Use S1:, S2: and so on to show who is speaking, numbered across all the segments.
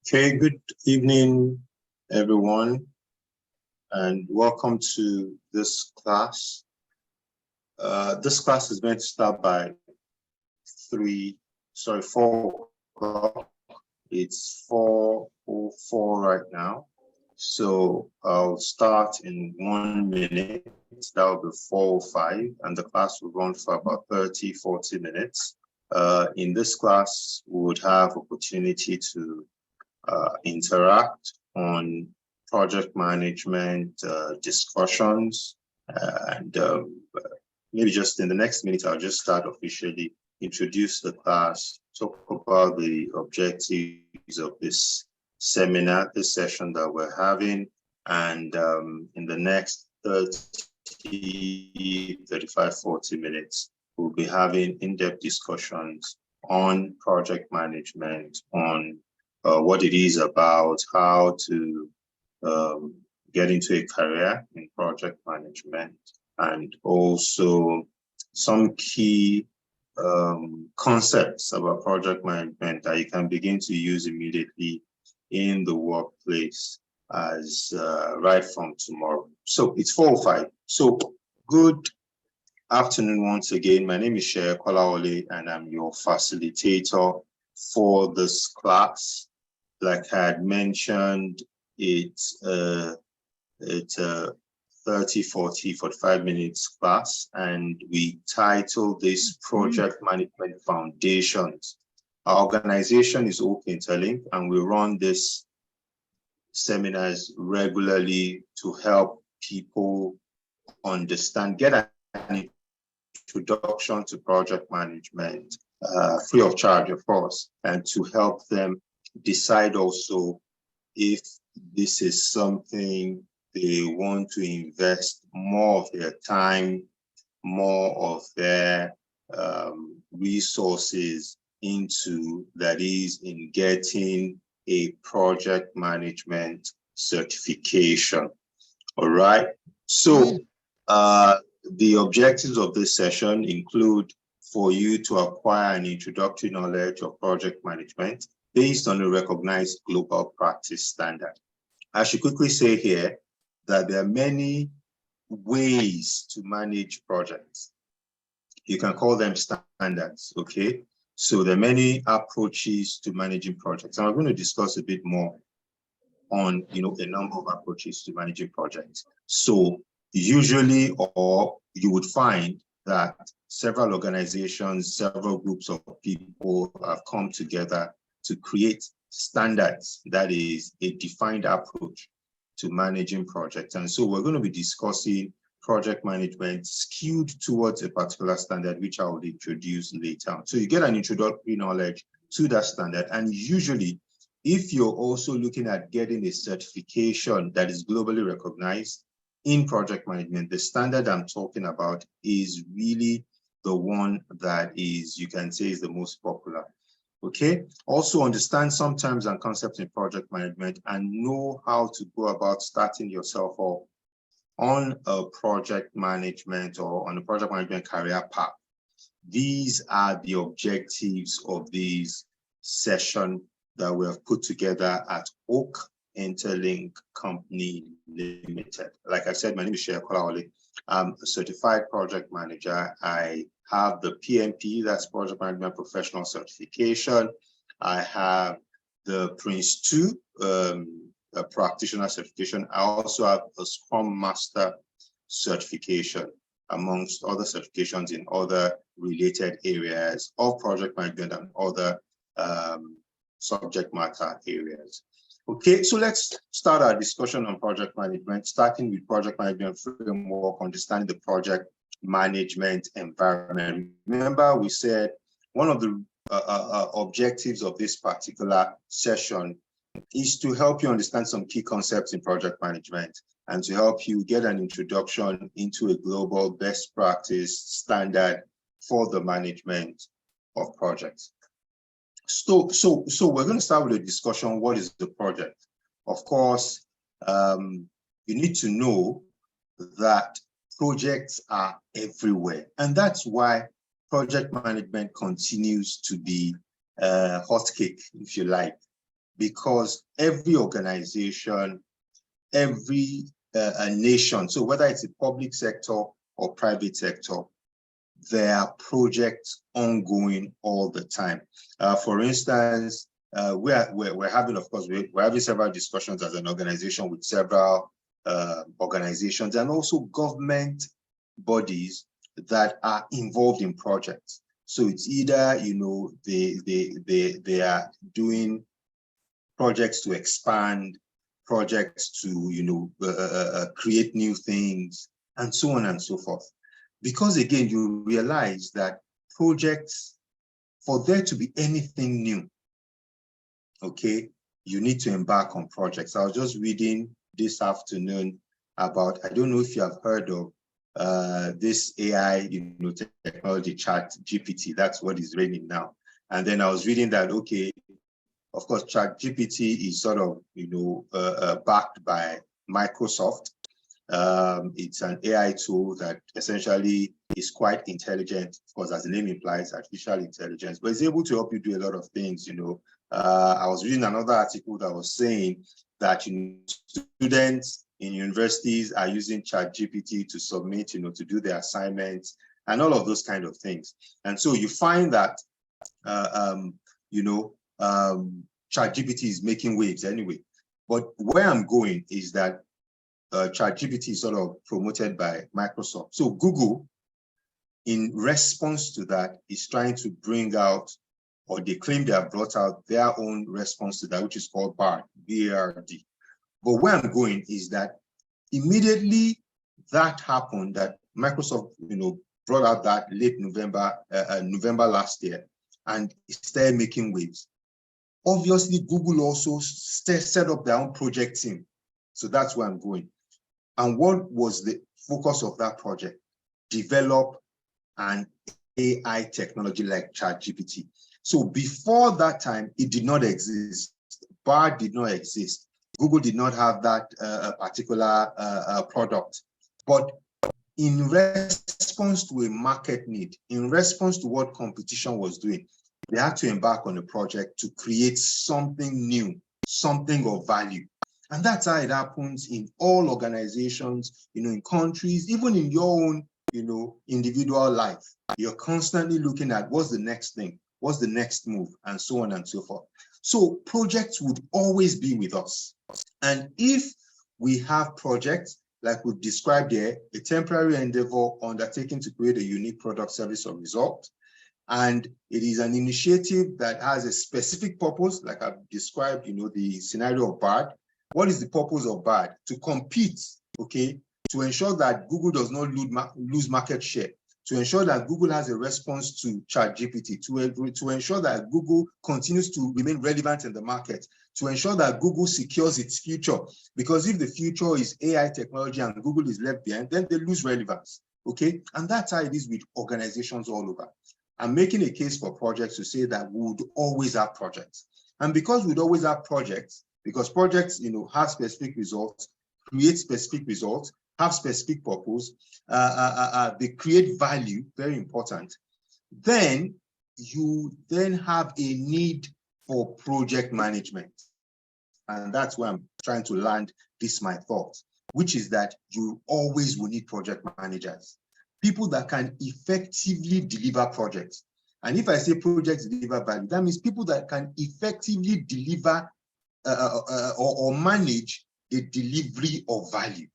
S1: Okay, good evening, everyone, and welcome to this class. This class is going to start by 4 o'clock. It's 4:04 right now. So I'll start in 1 minute. That will be 4:05, and the class will run for about 30-40 minutes. In this class, we would have opportunity to interact on project management discussions, and maybe just in the next minute, I'll just start officially, introduce the class, talk about the objectives of this seminar, this session that we're having, and in the next 30, 35, 40 minutes, we'll be having in-depth discussions on project management, on what it is about, how to get into a career in project management, and also some key concepts about project management that you can begin to use immediately in the workplace as right from tomorrow. So it's 4:05. So good afternoon once again. My name is Shea Kolawole, and I'm your facilitator for this class. Like I had mentioned, it's a 30, 40, 45 minutes class, and we titled this Project Management Foundations. Our organization is Oak Interlink, and we run this seminars regularly to help people understand, get an introduction to project management, free of charge, of course, and to help them decide also if this is something they want to invest more of their time, more of their resources into, that is, in getting a project management certification. All right. So the objectives of this session include for you to acquire an introductory knowledge of project management based on a recognized global practice standard. I should quickly say here that there are many ways to manage projects. You can call them standards, okay? So there are many approaches to managing projects. And I'm going to discuss a bit more on, a number of approaches to managing projects. So usually, or you would find that several organizations, several groups of people have come together to create standards, that is a defined approach to managing projects. And so we're going to be discussing project management skewed towards a particular standard, which I will introduce later. So you get an introductory knowledge to that standard. And usually, if you're also looking at getting a certification that is globally recognized in project management, the standard I'm talking about is really the one that is, you can say, is the most popular. Okay. Also understand some terms and concepts in project management and know how to go about starting yourself up on a project management or on a project management career path. These are the objectives of this session that we have put together at Oak Interlink Company Limited. Like I said, my name is Shea Kolawole. I'm a certified project manager. I have the PMP, that's Project Management Professional Certification. I have the Prince 2 practitioner certification. I also have a Scrum Master certification, amongst other certifications in other related areas of project management and other subject matter areas. Okay, so let's start our discussion on project management, starting with project management framework, understanding the project management environment. Remember, we said one of the objectives of this particular session is to help you understand some key concepts in project management and to help you get an introduction into a global best practice standard for the management of projects. So we're going to start with a discussion. What is the project? Of course, you need to know that projects are everywhere. And that's why project management continues to be hot cake, if you like. because every organization, every a nation, so whether it's the public sector or private sector, there are projects ongoing all the time. For instance, we're having, of course, we're having several discussions as an organization with several organizations and also government bodies that are involved in projects. So it's either, you know, they are doing projects to expand, projects to, you know, create new things, and so on and so forth. Because again, you realize that projects, for there to be anything new, okay, you need to embark on projects. I was just reading this afternoon about, I don't know if you have heard of this AI, you know, technology, ChatGPT. That's what is reigning now. And then I was reading that, okay, of course, ChatGPT is sort of, you know, backed by Microsoft. It's an AI tool that essentially is quite intelligent. Of course, as the name implies, artificial intelligence, but it's able to help you do a lot of things, you know. I was reading another article that was saying that, you know, students in universities are using ChatGPT to submit, you know, to do their assignments and all of those kind of things. And so you find that, you know, ChatGPT is making waves anyway. But where I'm going is that ChatGPT is sort of promoted by Microsoft. So Google, in response to that, is trying to bring out, or they claim they have brought out their own response to that, which is called BARD, B-A-R-D. But where I'm going is that immediately that happened, that Microsoft, you know, brought out that late November, November last year, and it started making waves. Obviously, Google also set up their own project team. So that's where I'm going. And what was the focus of that project? Develop an AI technology like ChatGPT. So before that time, it did not exist. BARD did not exist. Google did not have that particular product. But in response to a market need, in response to what competition was doing, they had to embark on a project to create something new, something of value. And that's how it happens in all organizations, you know, in countries, even in your own, you know, individual life. You're constantly looking at what's the next thing, what's the next move, and so on and so forth. So projects would always be with us. And if we have projects, like we've described here, a temporary endeavor undertaken to create a unique product, service, or result, and it is an initiative that has a specific purpose, like I've described, you know, the scenario of BARD. What is the purpose of BARD? To compete, okay, to ensure that Google does not lose market share, to ensure that Google has a response to ChatGPT, to ensure that Google continues to remain relevant in the market, to ensure that Google secures its future. Because if the future is AI technology and Google is left behind, then they lose relevance, okay? And that's how it is with organizations all over. I'm making a case for projects to say that we would always have projects. And because we'd always have projects, because projects, you know, have specific results, create specific results, have specific purpose, they create value, very important, then you then have a need for project management. And that's where I'm trying to land this, my thought, which is that you always will need project managers, people that can effectively deliver projects. And if I say projects deliver value, that means people that can effectively deliver or manage the delivery of value.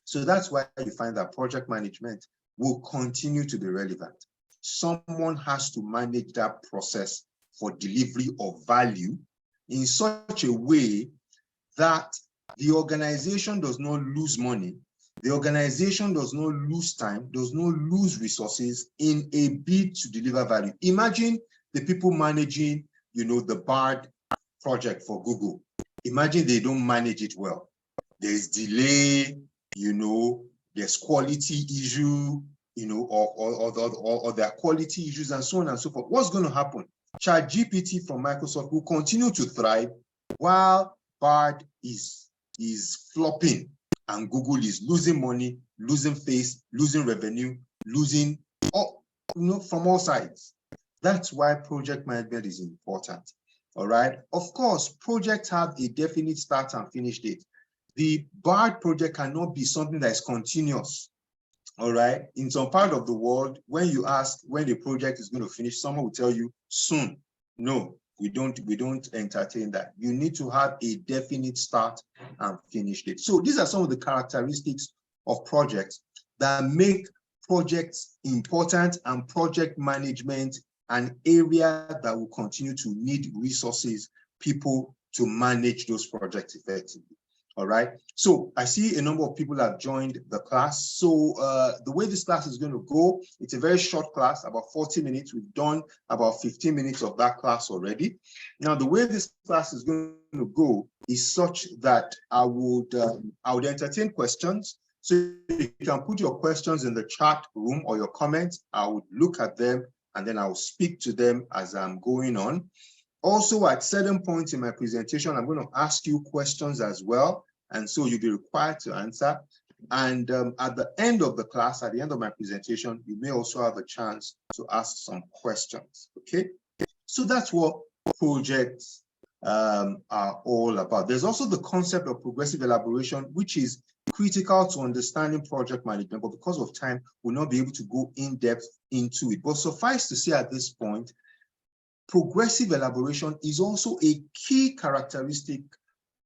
S1: So that's why you find that project management will continue to be relevant. Someone has to manage that process for delivery of value in such a way that the organization does not lose money, the organization does not lose time, does not lose resources in a bid to deliver value. Imagine the people managing, you know, the BARD project for Google. Imagine they don't manage it well. There's delay, you know, there's quality issue, you know, or there are quality issues and so on and so forth. What's going to happen? ChatGPT from Microsoft will continue to thrive while BARD is flopping and Google is losing money, losing face, losing revenue, losing all, you know, from all sides. That's why project management is important. All right. Of course, projects have a definite start and finish date. The BART project cannot be something that is continuous. All right. In some part of the world, when you ask when the project is going to finish, someone will tell you soon. No, we don't entertain that. You need to have a definite start and finish date. So these are some of the characteristics of projects that make projects important, and project management an area that will continue to need resources, people to manage those projects effectively. All right. So I see a number of people have joined the class. So the way this class is going to go, it's a very short class, about 40 minutes. We've done about 15 minutes of that class already. Now, the way this class is going to go is such that I would entertain questions. So you can put your questions in the chat room or your comments. I would look at them and then I'll speak to them as I'm going on. Also, at certain points in my presentation, I'm going to ask you questions as well. And so you'll be required to answer. And at the end of the class, at the end of my presentation, you may also have a chance to ask some questions, okay? So that's what projects are all about. There's also the concept of progressive elaboration, which is critical to understanding project management, but because of time, we'll not be able to go in depth into it. But suffice to say at this point, progressive elaboration is also a key characteristic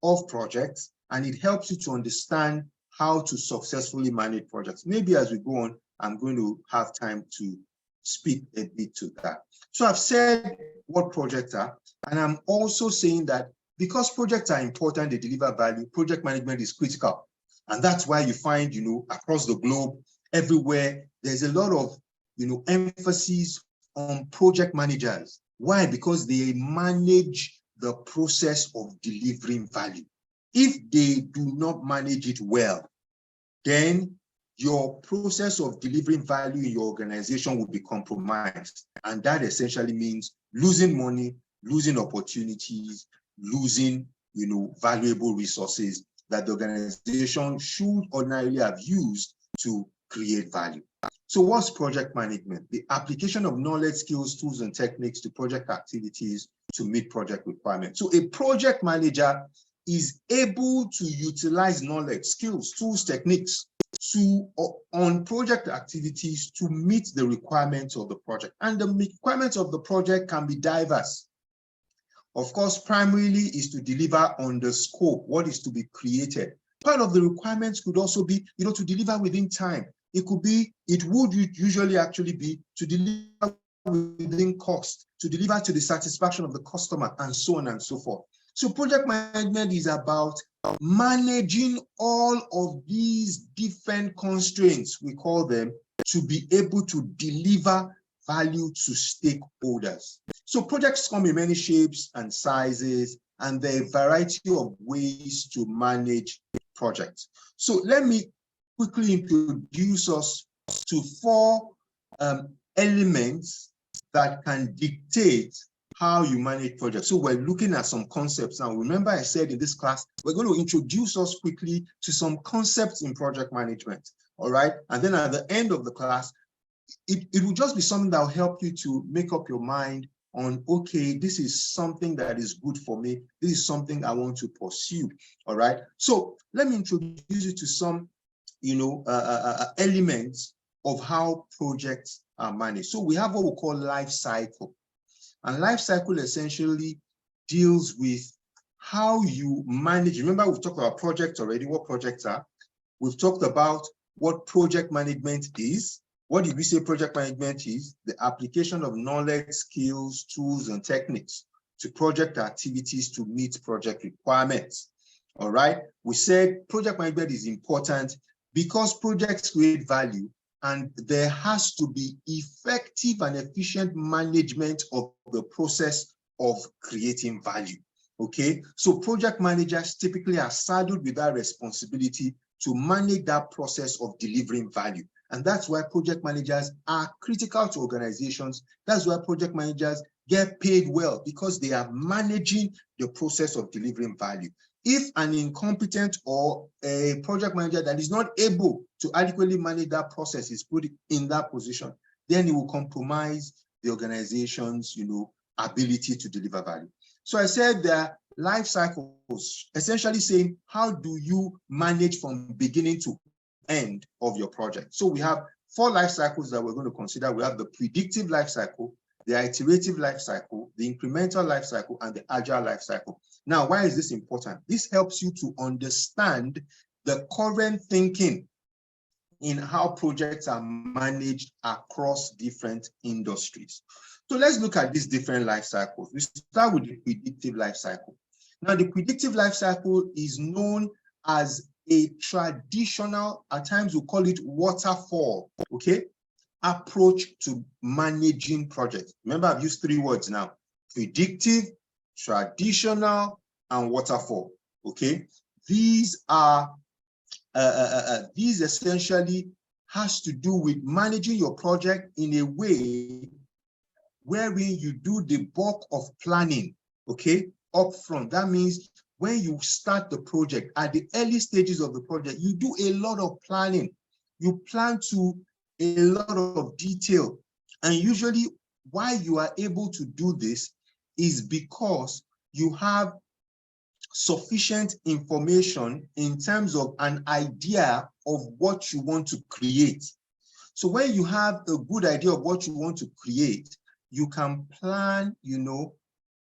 S1: of projects, and it helps you to understand how to successfully manage projects. Maybe as we go on, I'm going to have time to speak a bit to that. So I've said what projects are, and I'm also saying that because projects are important, they deliver value, project management is critical. And that's why you find, across the globe, everywhere, there's a lot of, emphasis on project managers. Why? Because they manage the process of delivering value. If they do not manage it well, then your process of delivering value in your organization will be compromised. And that essentially means losing money, losing opportunities, losing, valuable resources that the organization should ordinarily have used to create value. So what's project management? The application of knowledge, skills, tools, and techniques to project activities to meet project requirements. So a project manager is able to utilize knowledge, skills, tools, techniques on project activities to meet the requirements of the project. And the requirements of the project can be diverse. Of course, primarily is to deliver on the scope, what is to be created. Part of the requirements could also be, to deliver within time. It would usually actually be to deliver within cost, to deliver to the satisfaction of the customer, and so on and so forth. So project management is about managing all of these different constraints, we call them, to be able to deliver value to stakeholders. So projects come in many shapes and sizes, and there are a variety of ways to manage projects. So let me quickly introduce us to 4 elements that can dictate how you manage projects. So we're looking at some concepts now. Remember I said in this class, we're going to introduce us quickly to some concepts in project management, all right? And then at the end of the class, it will just be something that will help you to make up your mind on, okay, this is something that is good for me. This is something I want to pursue, all right? So let me introduce you to some, elements of how projects are managed. So we have what we call life cycle. And life cycle essentially deals with how you manage. Remember, we've talked about projects already, what projects are. We've talked about what project management is. What did we say project management is? The application of knowledge, skills, tools, and techniques to project activities to meet project requirements. All right. We said project management is important because projects create value, and there has to be effective and efficient management of the process of creating value. Okay. So project managers typically are saddled with that responsibility to manage that process of delivering value. And that's why project managers are critical to organizations. That's why project managers get paid well, because they are managing the process of delivering value. If an incompetent or a project manager that is not able to adequately manage that process is put in that position, then it will compromise the organization's ability to deliver value.
S2: So I said that life cycles, essentially saying, how do you manage from beginning to end of your project? So we have 4 life cycles that we're going to consider. We have the predictive life cycle, the iterative life cycle, the incremental life cycle, and the agile life cycle. Now, why is this important? This helps you to understand the current thinking in how projects are managed across different industries. So let's look at these different life cycles. We start with the predictive life cycle. Now, the predictive life cycle is known as a traditional, at times we call it waterfall, okay, approach to managing projects. Remember, I've used 3 words now: predictive, traditional, and waterfall, okay? These are these essentially has to do with managing your project in a way wherein you do the bulk of planning, okay, up front. That means when you start the project, at the early stages of the project, you do a lot of planning. You plan to a lot of detail. And usually why you are able to do this is because you have sufficient information in terms of an idea of what you want to create. So when you have a good idea of what you want to create, you can plan,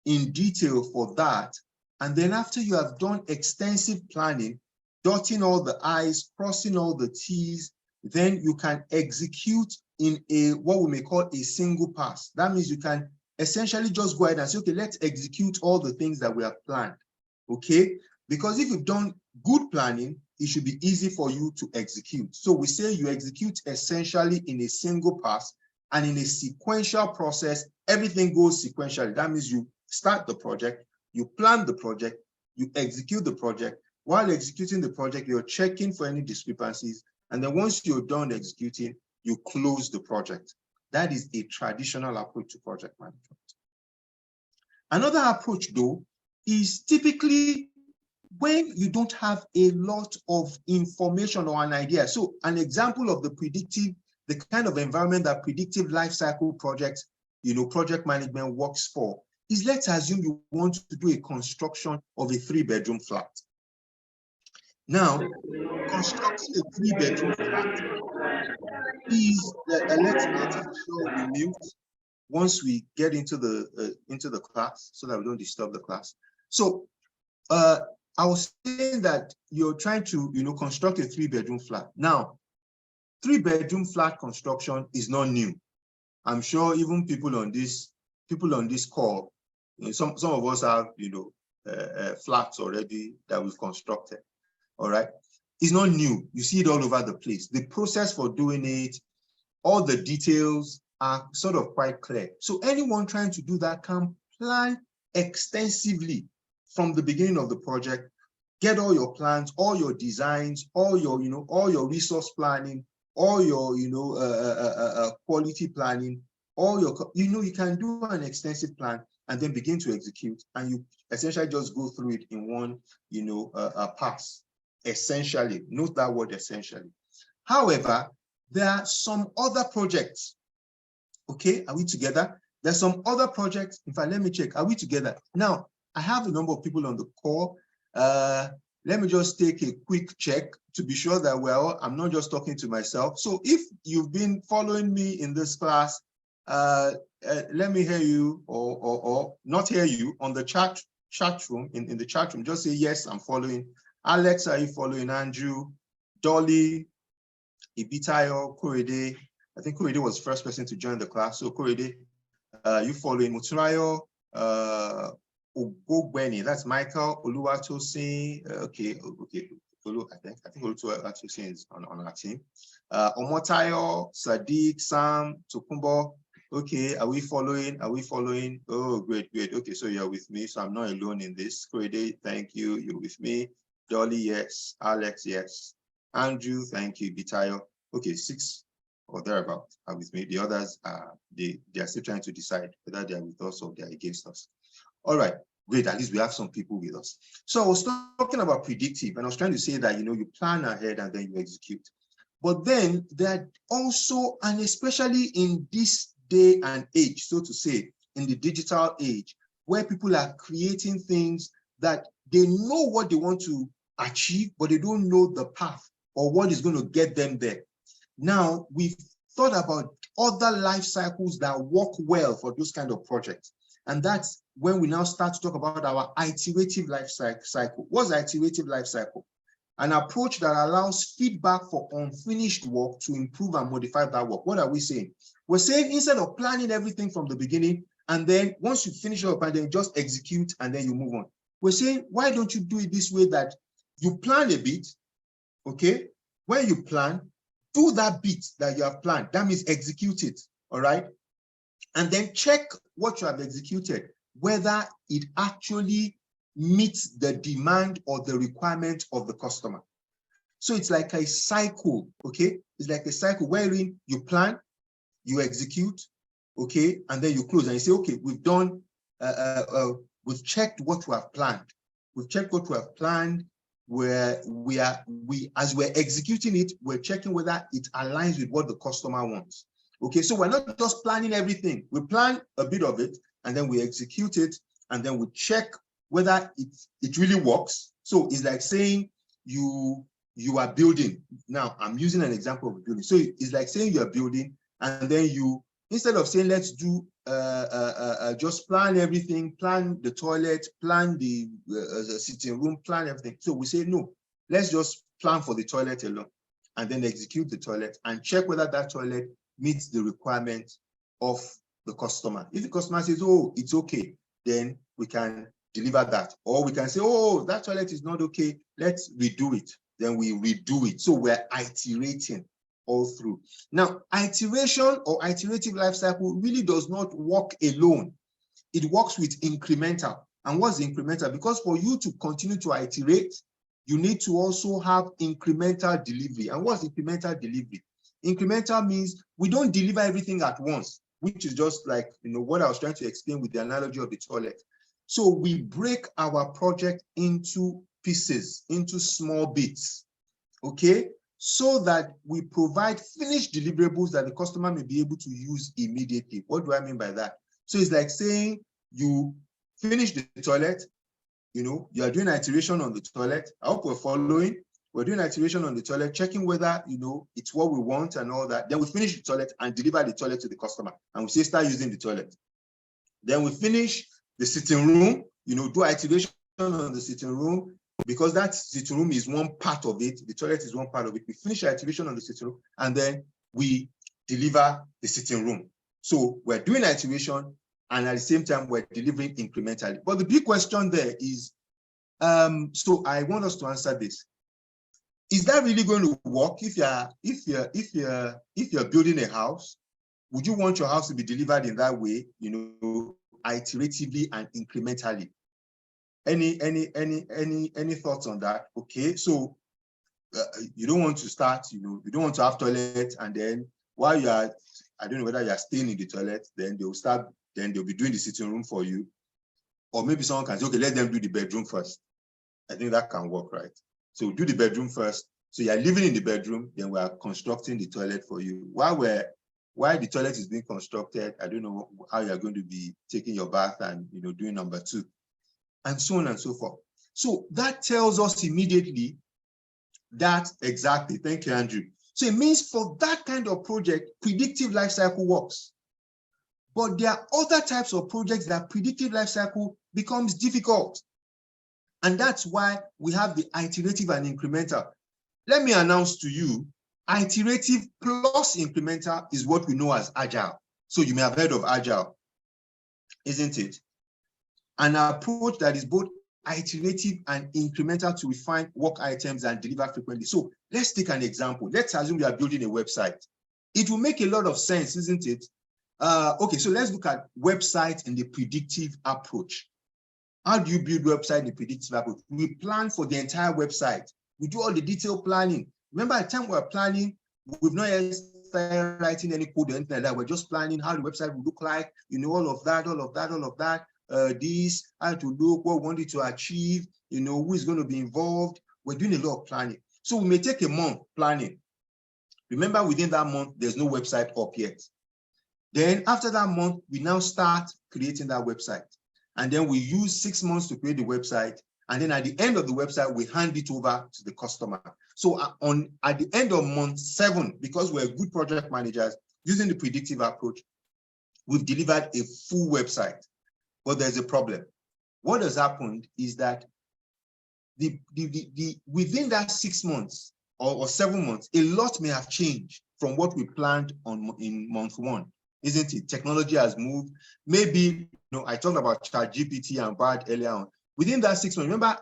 S2: in detail for that. And then after you have done extensive planning, dotting all the I's, crossing all the T's, then you can execute in what we may call a single pass. That means you can essentially just go ahead and say, okay, let's execute all the things that we have planned, okay? Because if you've done good planning, it should be easy for you to execute. So we say you execute essentially in a single pass, and in a sequential process, everything goes sequentially. That means you start the project, you plan the project, you execute the project. While executing the project, you're checking for any discrepancies. And then once you're done executing, you close the project. That is a traditional approach to project management. Another approach, though, is typically when you don't have a lot of information or an idea. So an example of the kind of environment that predictive life cycle projects, project management works for is, let's assume you want to do a construction of a 3-bedroom flat. Now, constructing a 3-bedroom flat is, let's ensure we mute once we get into the class so that we don't disturb the class. So I was saying that you're trying to, construct a 3-bedroom flat. Now, 3-bedroom flat construction is not new. I'm sure even people on this call, some of us have, flats already that we've constructed. All right. It's not new. You see it all over the place. The process for doing it, all the details are sort of quite clear. So anyone trying to do that can plan extensively from the beginning of the project, get all your plans, all your designs, all your resource planning, all your, quality planning, all your, you can do an extensive plan and then begin to execute, and you essentially just go through it in one, pass. Essentially, note that word essentially. However, there are some other projects. Okay, are we together? There's some other projects. In fact, let me check. Are we together? Now, I have a number of people on the call. Let me just take a quick check to be sure that I'm not just talking to myself. So if you've been following me in this class, let me hear you or not hear you on the chat room. In the chat room, just say, yes, I'm following. Alex, are you following? Andrew, Dolly, Ibitayo, Korede. I think Korede was the first person to join the class. So Korede, you following? Muturayo, Ogbeni, that's Michael, Oluwatosin, okay. I think Oluwatosin is on our team. Omotayo, Sadiq, Sam, Tokumbo. Okay, are we following? Oh, great. Okay, so you're with me, so I'm not alone in this. Korede, thank you. You're with me. Dolly, yes. Alex, yes. Andrew, thank you. Bitayo. Okay, 6 or thereabout are with me. The others they are still trying to decide whether they are with us or they are against us. All right, great. At least we have some people with us. So I was talking about predictive, and I was trying to say that you plan ahead and then you execute. But then there also, and especially in this day and age, so to say, in the digital age, where people are creating things that they know what they want to achieve, but they don't know the path or what is going to get them there. Now, we've thought about other life cycles that work well for those kind of projects. And that's when we now start to talk about our iterative life cycle. What's iterative life cycle? An approach that allows feedback for unfinished work to improve and modify that work. What are we saying? We're saying instead of planning everything from the beginning, and then once you finish up and then just execute and then you move on. We're saying, why don't you do it this way, that you plan a bit, okay? When you plan, do that bit that you have planned. That means execute it, all right? And then check what you have executed, whether it actually meets the demand or the requirement of the customer. So it's like a cycle, okay? It's like a cycle wherein you plan, you execute, okay? And then you close and you say, okay, we've done, we've checked what we have planned. We've checked what we have planned, where as we're executing it, we're checking whether it aligns with what the customer wants. Okay, so we're not just planning everything. We plan a bit of it and then we execute it and then we check whether it really works. So it's like saying you are building. Now I'm using an example of building. So it's like saying you're building and then you, instead of saying let's do just plan everything, plan the toilet, plan the sitting room, plan everything. So we say no, let's just plan for the toilet alone and then execute the toilet and check whether that toilet meets the requirement of the customer. If the customer says, oh, it's okay, then we can deliver that. Or we can say, oh, that toilet is not okay, let's redo it. Then we redo it. So we're iterating all through. Now, iteration or iterative life cycle really does not work alone. It works with incremental. And what's incremental? Because for you to continue to iterate, you need to also have incremental delivery. And what's incremental delivery? Incremental means we don't deliver everything at once, which is just like, what I was trying to explain with the analogy of the toilet. So we break our project into pieces, into small bits, okay? So that we provide finished deliverables that the customer may be able to use immediately. What do I mean by that? So it's like saying you finish the toilet, you are doing iteration on the toilet. I hope we're following. We're doing iteration on the toilet, checking whether, it's what we want and all that. Then we finish the toilet and deliver the toilet to the customer. And we say, start using the toilet. Then we finish the sitting room, do iteration on the sitting room, because that sitting room is one part of it. The toilet is one part of it. We finish iteration on the sitting room and then we deliver the sitting room. So we're doing iteration and at the same time, we're delivering incrementally. But the big question there is, so I want us to answer this. Is that really going to work if you're building a house? Would you want your house to be delivered in that way, iteratively and incrementally? Any thoughts on that? Okay, so you don't want to start, you don't want to have toilet and then while you are, I don't know whether you are staying in the toilet, then they'll be doing the sitting room for you. Or maybe someone can say, okay, let them do the bedroom first. I think that can work, right? So do the bedroom first. So you're living in the bedroom, then we are constructing the toilet for you. While the toilet is being constructed, I don't know how you're going to be taking your bath and doing number 2, and so on and so forth. So that tells us immediately that exactly. Thank you, Andrew. So it means for that kind of project, predictive life cycle works. But there are other types of projects that predictive life cycle becomes difficult. And that's why we have the iterative and incremental. Let me announce to you, iterative plus incremental is what we know as agile. So you may have heard of agile, isn't it? An approach that is both iterative and incremental to refine work items and deliver frequently. So let's take an example. Let's assume you are building a website. It will make a lot of sense, isn't it? Okay, so let's look at websites in the predictive approach. How do you build website in the predictive approach? We plan for the entire website. We do all the detailed planning. Remember, at the time we're planning, we've not yet started writing any code or anything like that. We're just planning how the website will look like, all of that. This, how to look, what we want it to achieve, who is going to be involved. We're doing a lot of planning. So we may take a month planning. Remember, within that month, there's no website up yet. Then after that month, we now start creating that website. and then we use 6 months to create the website. And then at the end of the website, we hand it over to the customer. So at the end of month 7, because we're good project managers, using the predictive approach, we've delivered a full website. But there's a problem. What has happened is that within that 6 months or 7 months, a lot may have changed from what we planned in month 1, isn't it? Technology has moved. Maybe, I talked about ChatGPT and BARD earlier on. Within that 6 months, remember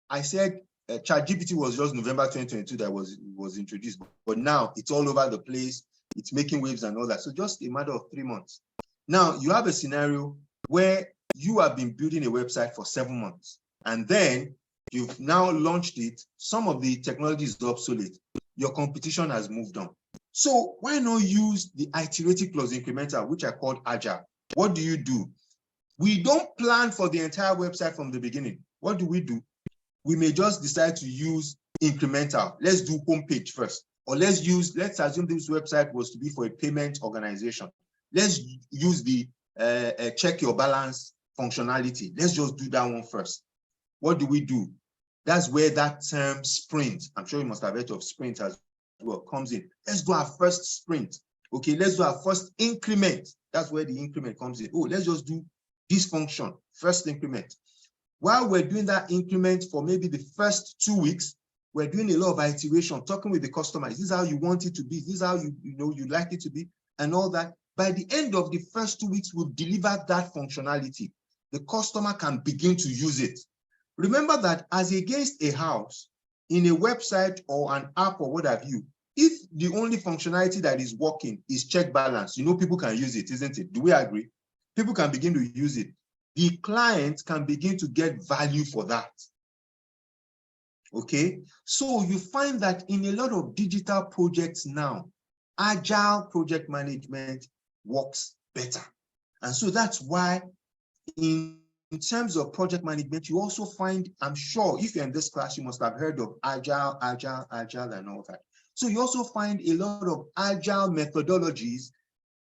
S2: I said ChatGPT was just November 2022 that was introduced, but now it's all over the place. It's making waves and all that. So just a matter of 3 months. Now you have a scenario where you have been building a website for 7 months, and then you've now launched it. Some of the technology is obsolete. Your competition has moved on. So why not use the iterative plus incremental, which I call Agile? What do? We don't plan for the entire website from the beginning. What do? We may just decide to use incremental. Let's do homepage first. Or let's assume this website was to be for a payment organization. Let's use the check your balance functionality. Let's just do that one first. What do? That's where that term sprint, I'm sure you must have heard of sprint as well, comes in. Let's do our first sprint. Okay, let's do our first increment. That's where the increment comes in. Oh, let's just do this function, first increment. While we're doing that increment for maybe the first 2 weeks, we're doing a lot of iteration, talking with the customer. Is this how you want it to be? Is this how you like it to be? And all that. By the end of the first 2 weeks, we've delivered that functionality. The customer can begin to use it. Remember that as against a house, in a website or an app or what have you, if the only functionality that is working is check balance, people can use it, isn't it? Do we agree? People can begin to use it. The client can begin to get value for that. Okay, so you find that in a lot of digital projects now, Agile project management works better. And so that's why in terms of project management, you also find, I'm sure if you're in this class, you must have heard of Agile, and all that. So you also find a lot of Agile methodologies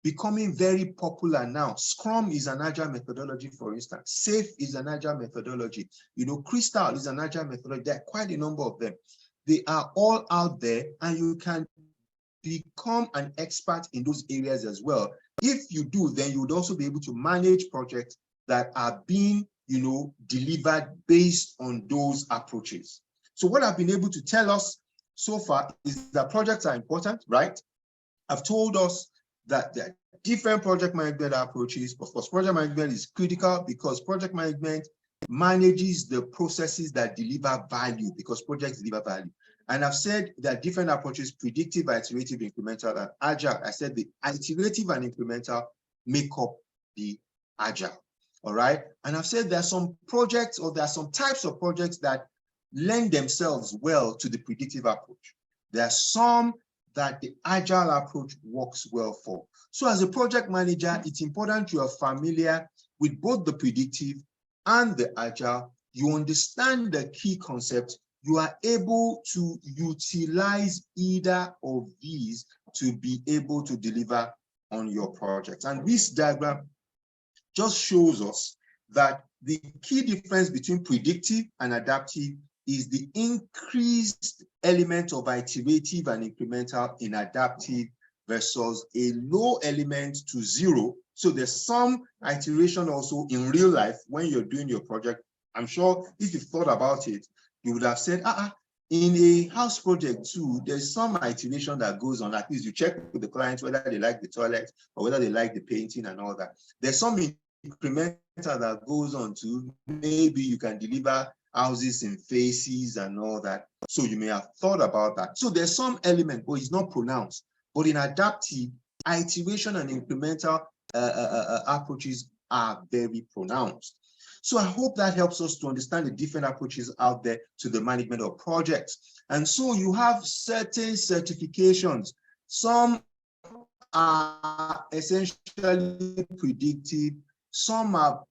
S2: becoming very popular now. Scrum is an Agile methodology, for instance. SAFe is an Agile methodology. Crystal is an Agile methodology. There are quite a number of them. They are all out there, and you can become an expert in those areas as well. If you do, then you would also be able to manage projects that are being, delivered based on those approaches. So what I've been able to tell us so far is that projects are important, right? I've told us that there are different project management approaches. Of course, project management is critical because project management manages the processes that deliver value, because projects deliver value. And I've said there are different approaches: predictive, iterative, incremental, and Agile. I said the iterative and incremental make up the Agile. All right. And I've said there are some projects, or there are some types of projects that lend themselves well to the predictive approach. There are some that the Agile approach works well for. So as a project manager, it's important you are familiar with both the predictive and the Agile. You understand the key concepts. You are able to utilize either of these to be able to deliver on your project. And this diagram just shows us that the key difference between predictive and adaptive is the increased element of iterative and incremental in adaptive versus a low element to 0. So there's some iteration also in real life when you're doing your project. I'm sure if you've thought about it, you would have said, in a house project too, there's some iteration that goes on. At least you check with the clients whether they like the toilet or whether they like the painting and all that. There's some incremental that goes on to, maybe you can deliver houses in phases and all that. So you may have thought about that. So there's some element, but it's not pronounced. But in adaptive, iteration and incremental approaches are very pronounced. So I hope that helps us to understand the different approaches out there to the management of projects. And so you have certain certifications. Some are essentially predictive. Some are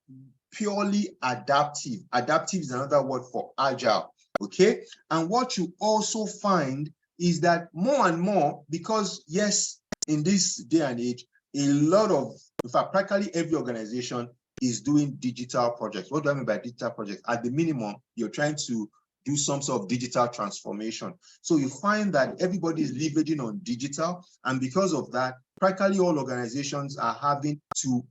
S2: purely adaptive. Adaptive is another word for Agile, okay? And what you also find is that more and more, because yes, in this day and age, a lot of, in fact, practically every organization is doing digital projects. What do I mean by digital projects? At the minimum, you're trying to do some sort of digital transformation. So you find that everybody is leveraging on digital, and because of that, practically all organizations are having to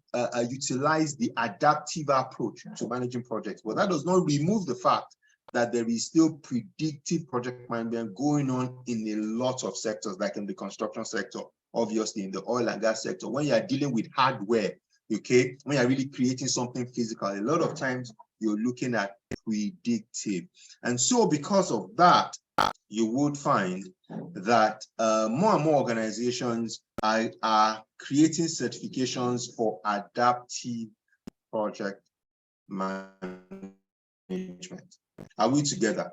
S2: utilize the adaptive approach to managing projects. But that does not remove the fact that there is still predictive project management going on in a lot of sectors, like in the construction sector, obviously in the oil and gas sector. When you are dealing with hardware, okay, when you're really creating something physical, a lot of times you're looking at predictive. And so because of that, you would find that more and more organizations are creating certifications for adaptive project management. Are we together?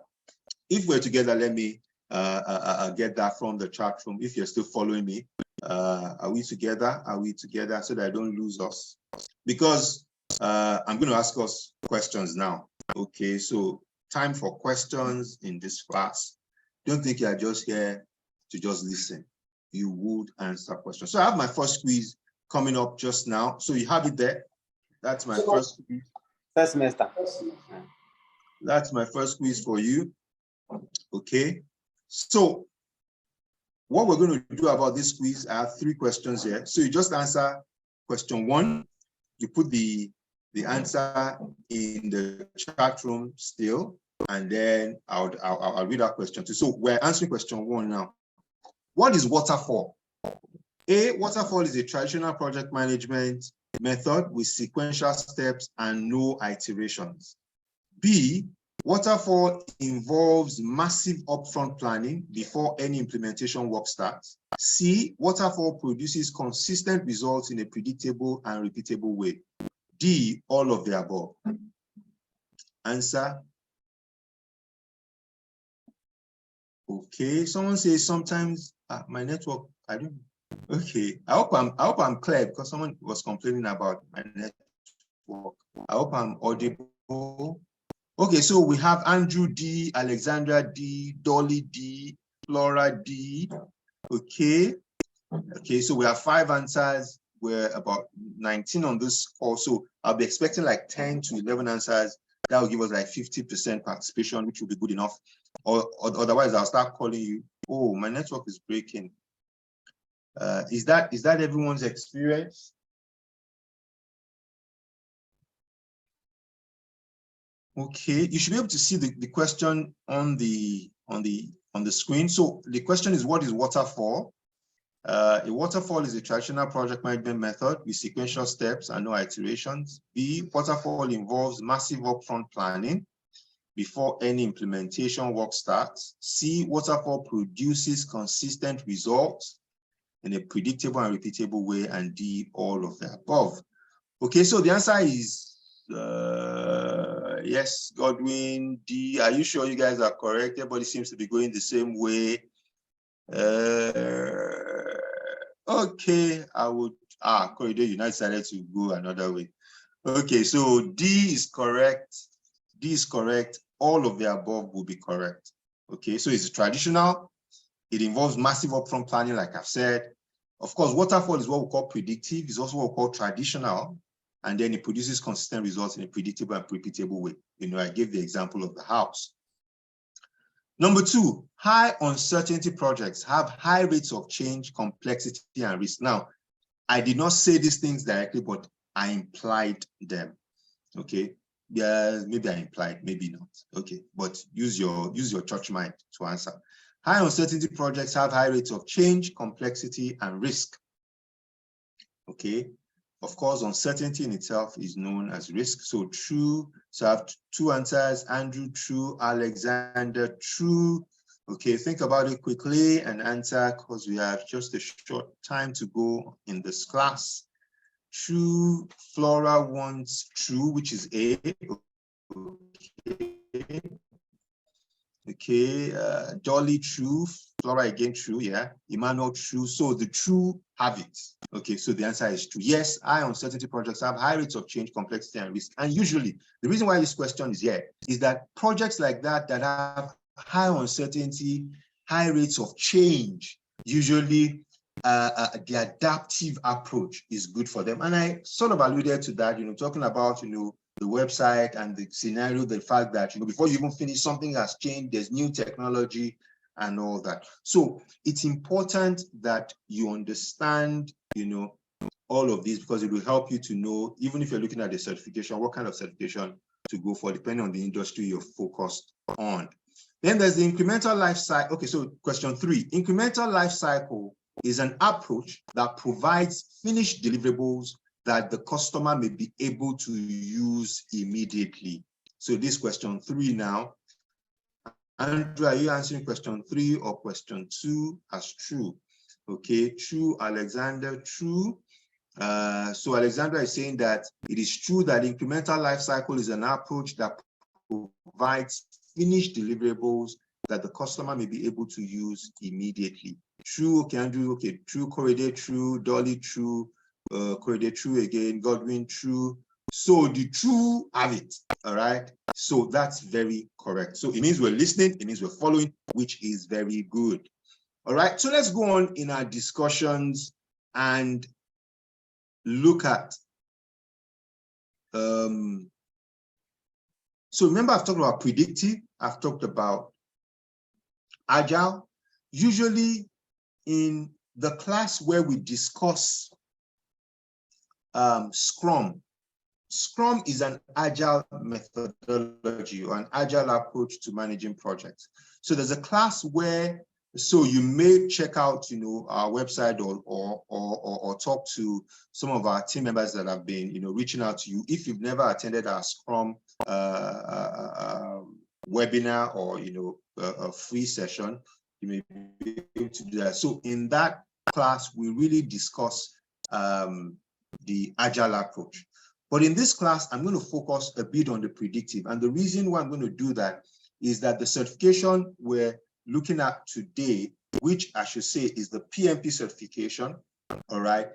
S2: If we're together, let me get that from the chat room. If you're still following me, are we together? Are we together, so that I don't lose us? Because I'm going to ask us questions now. Okay, so time for questions in this class. Don't think you're just here to just listen. You would answer questions. So I have my first quiz coming up just now. So you have it there. That's my first quiz.
S3: First semester.
S2: That's my first quiz for you. Okay. So what we're going to do about this quiz, I have 3 questions here. So you just answer question 1. You put the answer in the chat room still, and then I'll read out question 2. So we're answering question 1 now. What is waterfall? A, waterfall is a traditional project management method with sequential steps and no iterations. B, waterfall involves massive upfront planning before any implementation work starts. C, waterfall produces consistent results in a predictable and repeatable way. D, all of the above. Answer. Okay, someone says sometimes my network, I don't. Okay, I hope I'm clear, because someone was complaining about my network. I hope I'm audible. Okay, so we have Andrew D, Alexandra D, Dolly D, Flora D. Okay, so we have 5 answers. We're about 19 on this call, so I'll be expecting like 10 to 11 answers. That will give us like 50% participation, which will be good enough. Or otherwise, I'll start calling you. Oh, my network is breaking. Is that everyone's experience? Okay, you should be able to see the question on the screen. So the question is, what is waterfall? A waterfall is a traditional project management method with sequential steps and no iterations. B, waterfall involves massive upfront planning before any implementation work starts. C, waterfall produces consistent results in a predictable and repeatable way. And D, all of the above. Okay, so the answer is yes, Godwin, D. Are you sure you guys are correct? Everybody seems to be going the same way. Okay, I would, Corridor United decided to go another way. Okay, so D is correct. D is correct. All of the above will be correct. Okay, so it's traditional. It involves massive upfront planning, like I've said. Of course, waterfall is what we call predictive. It's also what we call traditional. And then it produces consistent results in a predictable and repeatable way. You know, I gave the example of the house. Number 2, high uncertainty projects have high rates of change, complexity, and risk. Now, I did not say these things directly, but I implied them. Okay, yeah, maybe I implied, maybe not. Okay, but use your church mind to answer. High uncertainty projects have high rates of change, complexity, and risk. Okay, of course, uncertainty in itself is known as risk. So true. So I have 2 answers. Andrew, true. Alexander, true. Okay, think about it quickly and answer, because we have just a short time to go in this class. True. Flora wants true, which is A. Okay, Dolly, true. Flora again, true. Yeah. Emmanuel, true. So the true have it. Okay, so the answer is true. Yes, high uncertainty projects have high rates of change, complexity, and risk. And usually, the reason why this question is here is that projects like that have high uncertainty, high rates of change, usually the adaptive approach is good for them. And I sort of alluded to that, talking about, the website and the scenario, the fact that, before you even finish, something has changed, there's new technology and all that. So it's important that you understand, all of this, because it will help you to know, even if you're looking at the certification, what kind of certification to go for, depending on the industry you're focused on. Then there's the incremental life cycle. Okay, so question 3, incremental life cycle is an approach that provides finished deliverables that the customer may be able to use immediately. So this question 3 now. Andrew, are you answering question 3 or question 2 as true? Okay, true, Alexander, true. So Alexander is saying that it is true that incremental life cycle is an approach that provides finished deliverables that the customer may be able to use immediately. True, okay, Andrew, okay, true, Korede, true, Dolly, true, Korede, true again, Godwin, true. So the true have it, all right? So that's very correct. So it means we're listening, it means we're following, which is very good. All right, so let's go on in our discussions and look at, so remember I've talked about predictive, I've talked about agile. Usually in the class where we discuss Scrum is an agile methodology or an agile approach to managing projects. So there's a class where, so you may check out, our website or talk to some of our team members that have been, reaching out to you. If you've never attended our Scrum webinar or, a free session, you may be able to do that. So in that class, we really discuss the agile approach. But in this class, I'm going to focus a bit on the predictive. And the reason why I'm going to do that is that the certification we're looking at today, which I should say is the PMP certification, all right,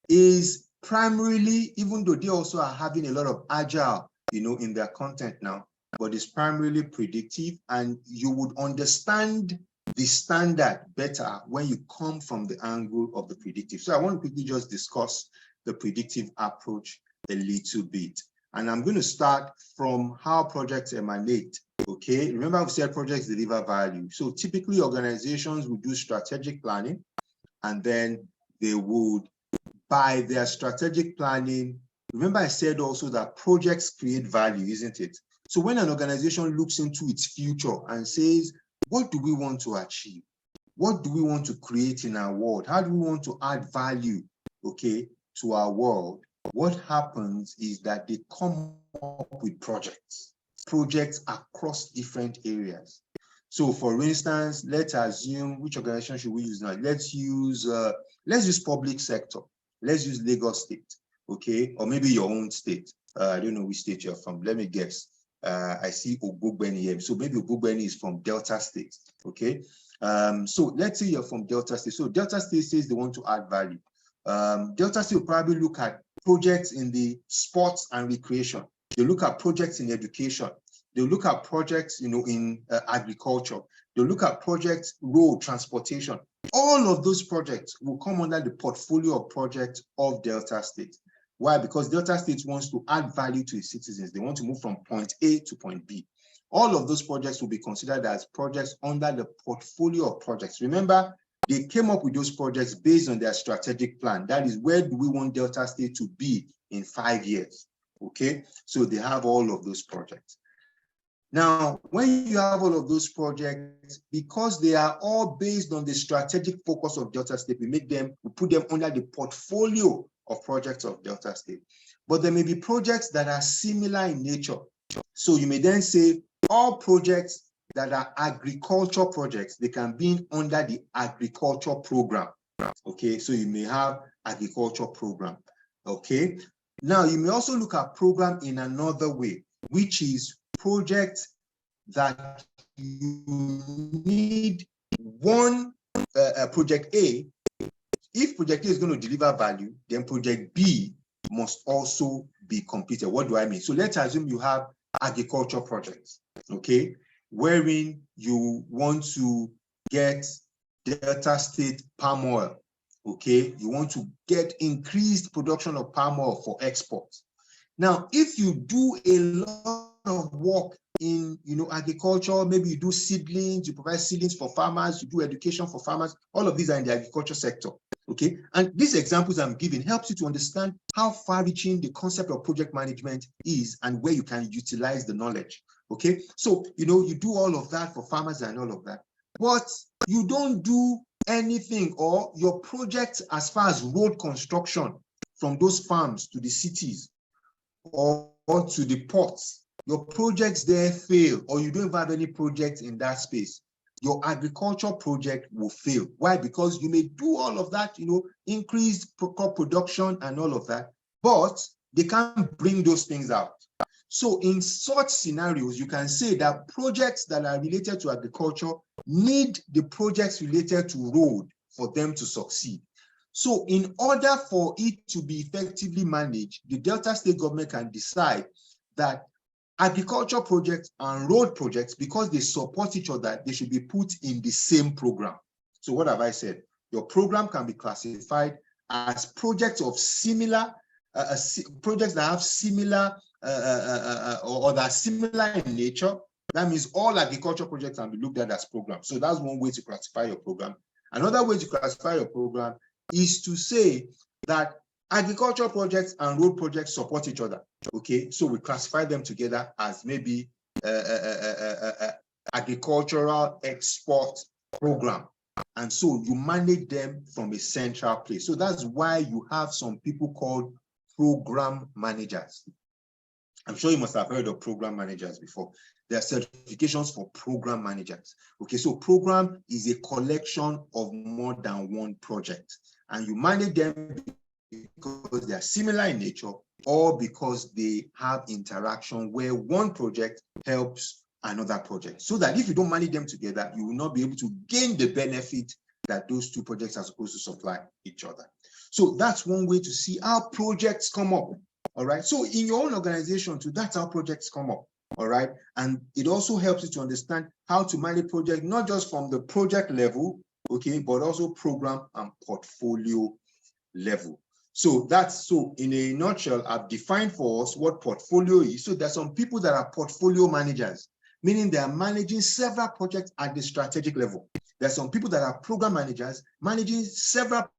S2: is primarily, even though they also are having a lot of agile, in their content now, but it's primarily predictive, and you would understand the standard better when you come from the angle of the predictive. So I want to quickly just discuss the predictive approach a little bit. And I'm going to start from how projects emanate. Okay, remember I've said projects deliver value. So typically organizations will do strategic planning, and then they would, by their strategic planning, remember I said also that projects create value, isn't it? So when an organization looks into its future and says, what do we want to achieve? What do we want to create in our world? How do we want to add value, okay, to our world? What happens is that they come up with projects across different areas. So for instance, let's assume, which organization should we use now? Let's use public sector. Let's use Lagos State, okay? Or maybe your own state. I don't know which state you're from. Let me guess. I see Ogbeni here. So maybe Ogbeni is from Delta State, okay? So let's say you're from Delta State. So Delta State says they want to add value. Delta State will probably look at projects in the sports and recreation. They look at projects in education. They look at projects, in agriculture. They look at projects, road transportation. All of those projects will come under the portfolio of projects of Delta State. Why? Because Delta State wants to add value to its citizens. They want to move from point A to point B. All of those projects will be considered as projects under the portfolio of projects. Remember, they came up with those projects based on their strategic plan. That is, where do we want Delta State to be in 5 years? Okay, so they have all of those projects. Now, when you have all of those projects, because they are all based on the strategic focus of Delta State, we put them under the portfolio of projects of Delta State. But there may be projects that are similar in nature. So you may then say all projects that are agriculture projects, they can be under the agriculture program. Okay, so you may have agriculture program. Okay, now you may also look at program in another way, which is projects that you need one project A. If project A is going to deliver value, then project B must also be completed. What do I mean? So let's assume you have agriculture projects, okay, wherein you want to get Delta State palm oil, Okay, you want to get increased production of palm oil for export. Now, if you do a lot of work in agriculture, maybe you do seedlings, you provide seedlings for farmers, you do education for farmers, all of these are in the agriculture sector. Okay, and these examples I'm giving helps you to understand how far-reaching the concept of project management is and where you can utilize the knowledge. Okay, so you do all of that for farmers and all of that, but you don't do anything, or your project as far as road construction from those farms to the cities or to the ports, your projects there fail, or you don't have any projects in that space, your agriculture project will fail. Why? Because you may do all of that, increased crop production and all of that, but they can't bring those things out. So in such scenarios, you can say that projects that are related to agriculture need the projects related to road for them to succeed. So in order for it to be effectively managed, the Delta State government can decide that agriculture projects and road projects, because they support each other, they should be put in the same program. So what have I said? Your program can be classified as projects of similar, projects that have similar or that are similar in nature. That means all agriculture projects can be looked at as programs. So that's one way to classify your program. Another way to classify your program is to say that agriculture projects and road projects support each other. Okay, so we classify them together as maybe agricultural export program. And so you manage them from a central place. So that's why you have some people called program managers. I'm sure you must have heard of program managers before. There are certifications for program managers. Okay, so program is a collection of more than one project, and you manage them because they are similar in nature or because they have interaction where one project helps another project. So that if you don't manage them together, you will not be able to gain the benefit that those two projects are supposed to supply each other. So that's one way to see how projects come up. All right. So in your own organization too, that's how projects come up. All right. And it also helps you to understand how to manage projects, not just from the project level, okay, but also program and portfolio level. So that's, so in a nutshell, I've defined for us what portfolio is. So there's some people that are portfolio managers, meaning they are managing several projects at the strategic level. There's some people that are program managers, managing several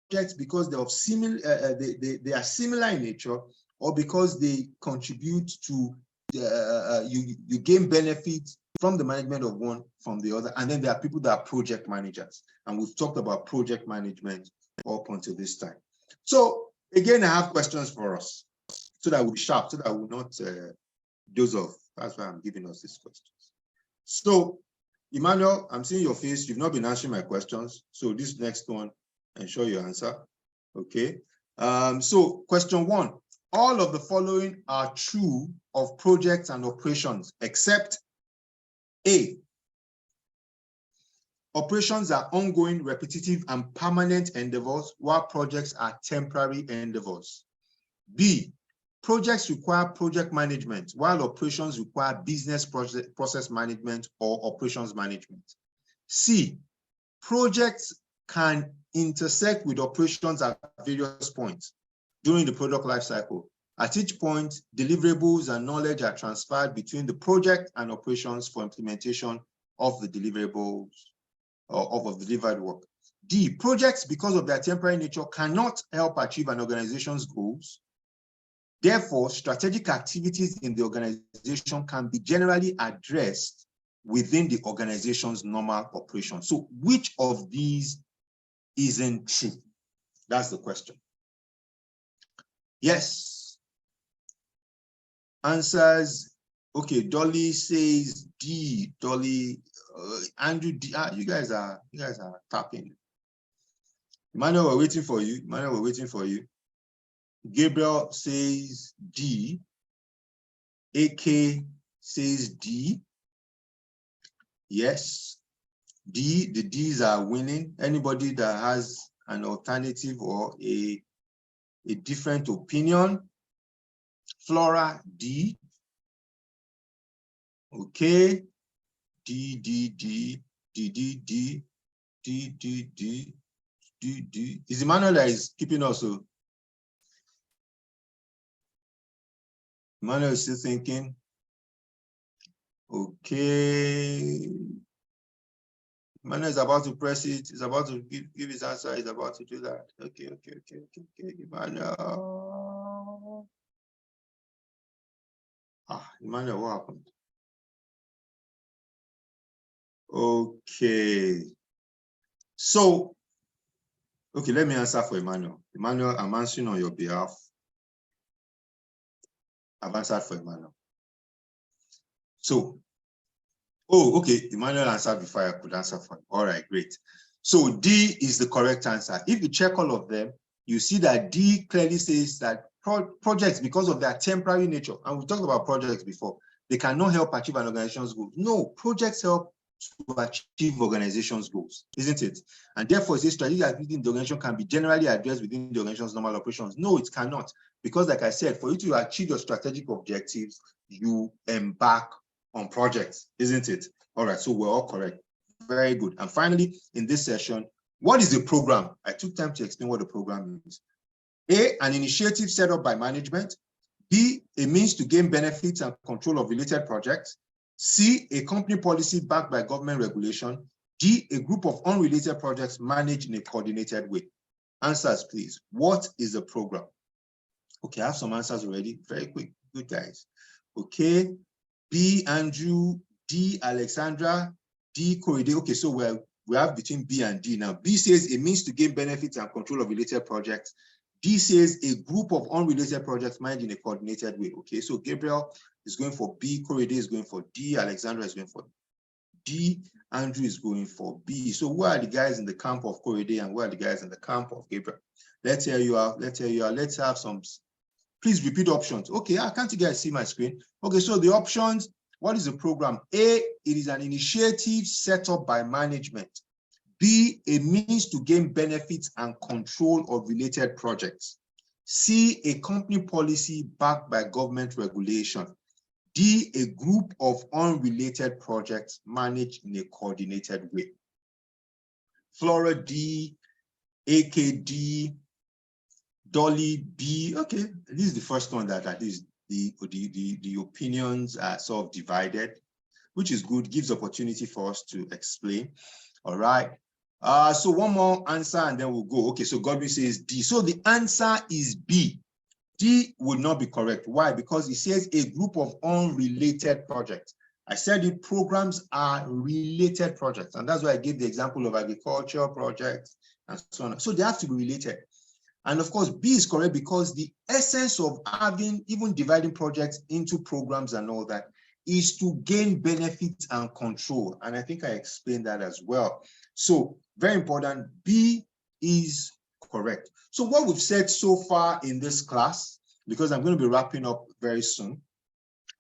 S2: projects because they're of similar, they are similar in nature, or because they contribute to, you gain benefits from the management of one from the other. And then there are people that are project managers. And we've talked about project management up until this time. So again, I have questions for us so that we'll be sharp, so that we'll not doze off. That's why I'm giving us these questions. So Emmanuel, I'm seeing your face. You've not been answering my questions. So this next one, ensure you answer. Okay. So question 1, all of the following are true of projects and operations, except A, operations are ongoing, repetitive, and permanent endeavors, while projects are temporary endeavors. B, projects require project management, while operations require business process management or operations management. C, projects can intersect with operations at various points during the product life cycle. At each point, deliverables and knowledge are transferred between the project and operations for implementation of the deliverables of the delivered work. D, projects, because of their temporary nature, cannot help achieve an organization's goals. Therefore, strategic activities in the organization can be generally addressed within the organization's normal operation. So which of these isn't true? That's the question. Yes. Answers. Okay, Dolly says D. Dolly, Andrew D. You guys are tapping. Emmanuel, we're waiting for you. Emmanuel, we're waiting for you. Gabriel says D. AK says D. Yes. D. The D's are winning. Anybody that has an alternative or a different opinion? Flora D. Okay. D. Is Emmanuel that is keeping us? So Emmanuel is still thinking. Okay. Emmanuel is about to press it. He's about to give his answer. He's about to do that. Okay. Emmanuel. Emmanuel, what happened? Okay. So, okay, let me answer for Emmanuel. Emmanuel, I'm answering on your behalf. I've answered for Emmanuel. So, okay, Emmanuel answered before I could answer for him. All right, great. So D is the correct answer. If you check all of them, you see that D clearly says that projects, because of their temporary nature, and we talked about projects before, they cannot help achieve an organization's goals. No, projects help to achieve organization's goals, isn't it? And therefore, it says strategic activity in the organization can be generally addressed within the organization's normal operations. No, it cannot, because like I said, for you to achieve your strategic objectives, you embark on projects, isn't it? All right, so we're all correct. Very good. And finally, in this session, what is a program? I took time to explain what a program is. A, an initiative set up by management. B, a means to gain benefits and control of related projects. C, a company policy backed by government regulation. D, a group of unrelated projects managed in a coordinated way. Answers, please. What is a program? Okay, I have some answers already. Very quick. Good, guys. Okay. B, Andrew. D, Alexandra. D, Korede. Okay, so we have between B and D now. B says a means to gain benefits and control of related projects. D says a group of unrelated projects managed in a coordinated way. Okay, so Gabriel is going for B, Korede is going for D, Alexandra is going for D, Andrew is going for B. So who are the guys in the camp of Korede and who are the guys in the camp of Gabriel? Let's hear you out. Let's have some. Please repeat options. Okay, can't you guys see my screen? Okay, so the options. What is a program? A, it is an initiative set up by management. B, a means to gain benefits and control of related projects. C, a company policy backed by government regulation. D, a group of unrelated projects managed in a coordinated way. Flora D, AKD, Dolly B. Okay, this is the first one that at least the opinions are sort of divided, which is good, gives opportunity for us to explain. All right. So one more answer and then we'll go. Okay, so Godwin says D. So the answer is B. D would not be correct. Why? Because it says a group of unrelated projects. I said it, programs are related projects. And that's why I gave the example of agriculture projects and so on. So they have to be related. And of course, B is correct because the essence of having, even dividing projects into programs and all that, is to gain benefits and control. And I think I explained that as well. So very important, B is correct. So what we've said so far in this class, because I'm going to be wrapping up very soon,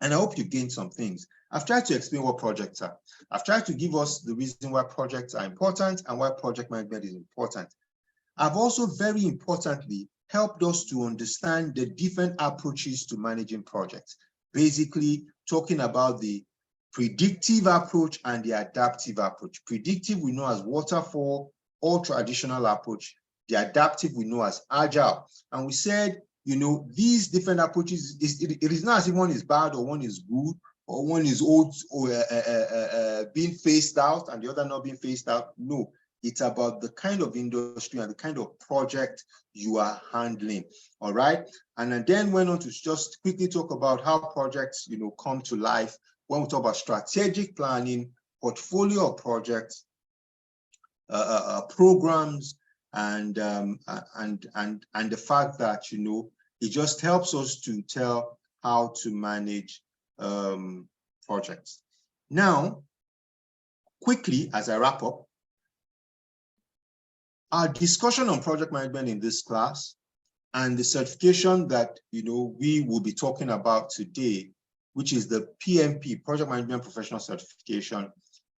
S2: and I hope you gained some things. I've tried to explain what projects are. I've tried to give us the reason why projects are important and why project management is important. I've also very importantly helped us to understand the different approaches to managing projects, basically talking about the predictive approach and the adaptive approach. Predictive we know as waterfall or traditional approach. The adaptive we know as agile. And we said, you know, these different approaches, it is not as if one is bad or one is good or one is old or being phased out and the other not being phased out. No. It's about the kind of industry and the kind of project you are handling, all right? And then went on to just quickly talk about how projects, you know, come to life when we talk about strategic planning, portfolio of projects, programs, and the fact that, you know, it just helps us to tell how to manage projects. Now, quickly, as I wrap up, our discussion on project management in this class and the certification that, you know, we will be talking about today, which is the PMP, Project Management Professional Certification,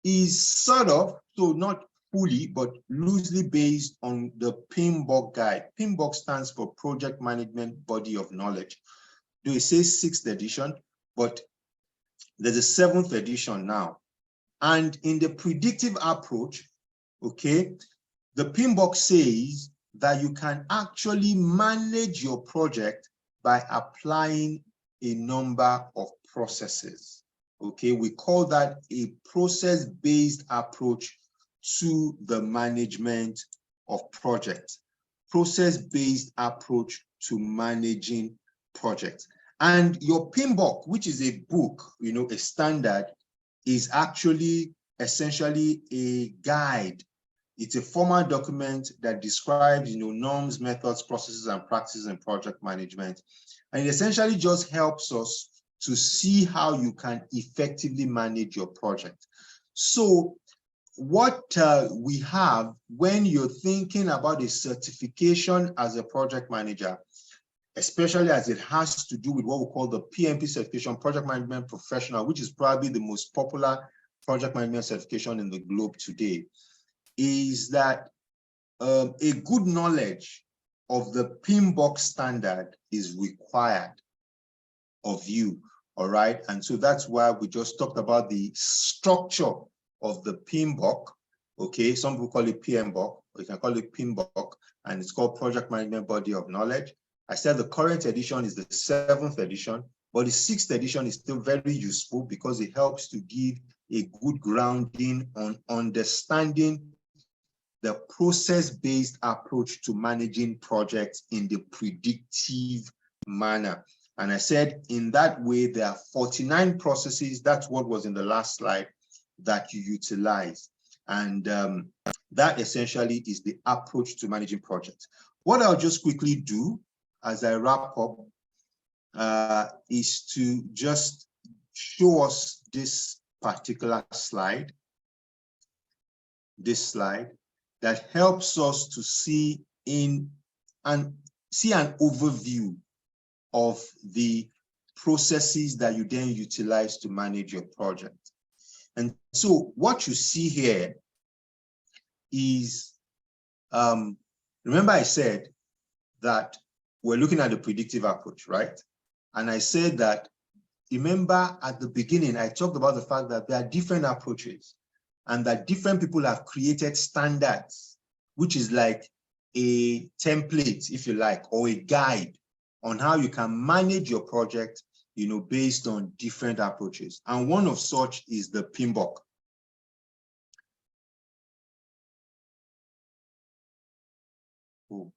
S2: is sort of, so not fully, but loosely based on the PMBOK guide. PMBOK stands for Project Management Body of Knowledge. Though it says 6th edition, but there's a 7th edition now. And in the predictive approach, okay, the PMBOK says that you can actually manage your project by applying a number of processes. Okay, we call that a process-based approach to the management of projects. Process-based approach to managing projects. And your PMBOK, which is a book, a standard, is actually essentially a guide. It's a formal document that describes, norms, methods, processes, and practices in project management. And it essentially just helps us to see how you can effectively manage your project. So what we have when you're thinking about a certification as a project manager, especially as it has to do with what we call the PMP certification, Project Management Professional, which is probably the most popular project management certification in the globe today, is that a good knowledge of the PMBOK standard is required of you, all right? And so that's why we just talked about the structure of the PMBOK, okay? Some people call it PMBOK, or you can call it PMBOK, and it's called Project Management Body of Knowledge. I said the current edition is the 7th edition, but the 6th edition is still very useful because it helps to give a good grounding on understanding the process-based approach to managing projects in the predictive manner. And I said in that way, there are 49 processes. That's what was in the last slide that you utilize. And that essentially is the approach to managing projects. What I'll just quickly do as I wrap up is to just show us this particular slide, that helps us to see an overview of the processes that you then utilize to manage your project. And so what you see here is, remember I said that we're looking at the predictive approach, right? And I said that, remember at the beginning, I talked about the fact that there are different approaches and that different people have created standards, which is like a template, if you like, or a guide on how you can manage your project, based on different approaches. And one of such is the PMBOK. Oh,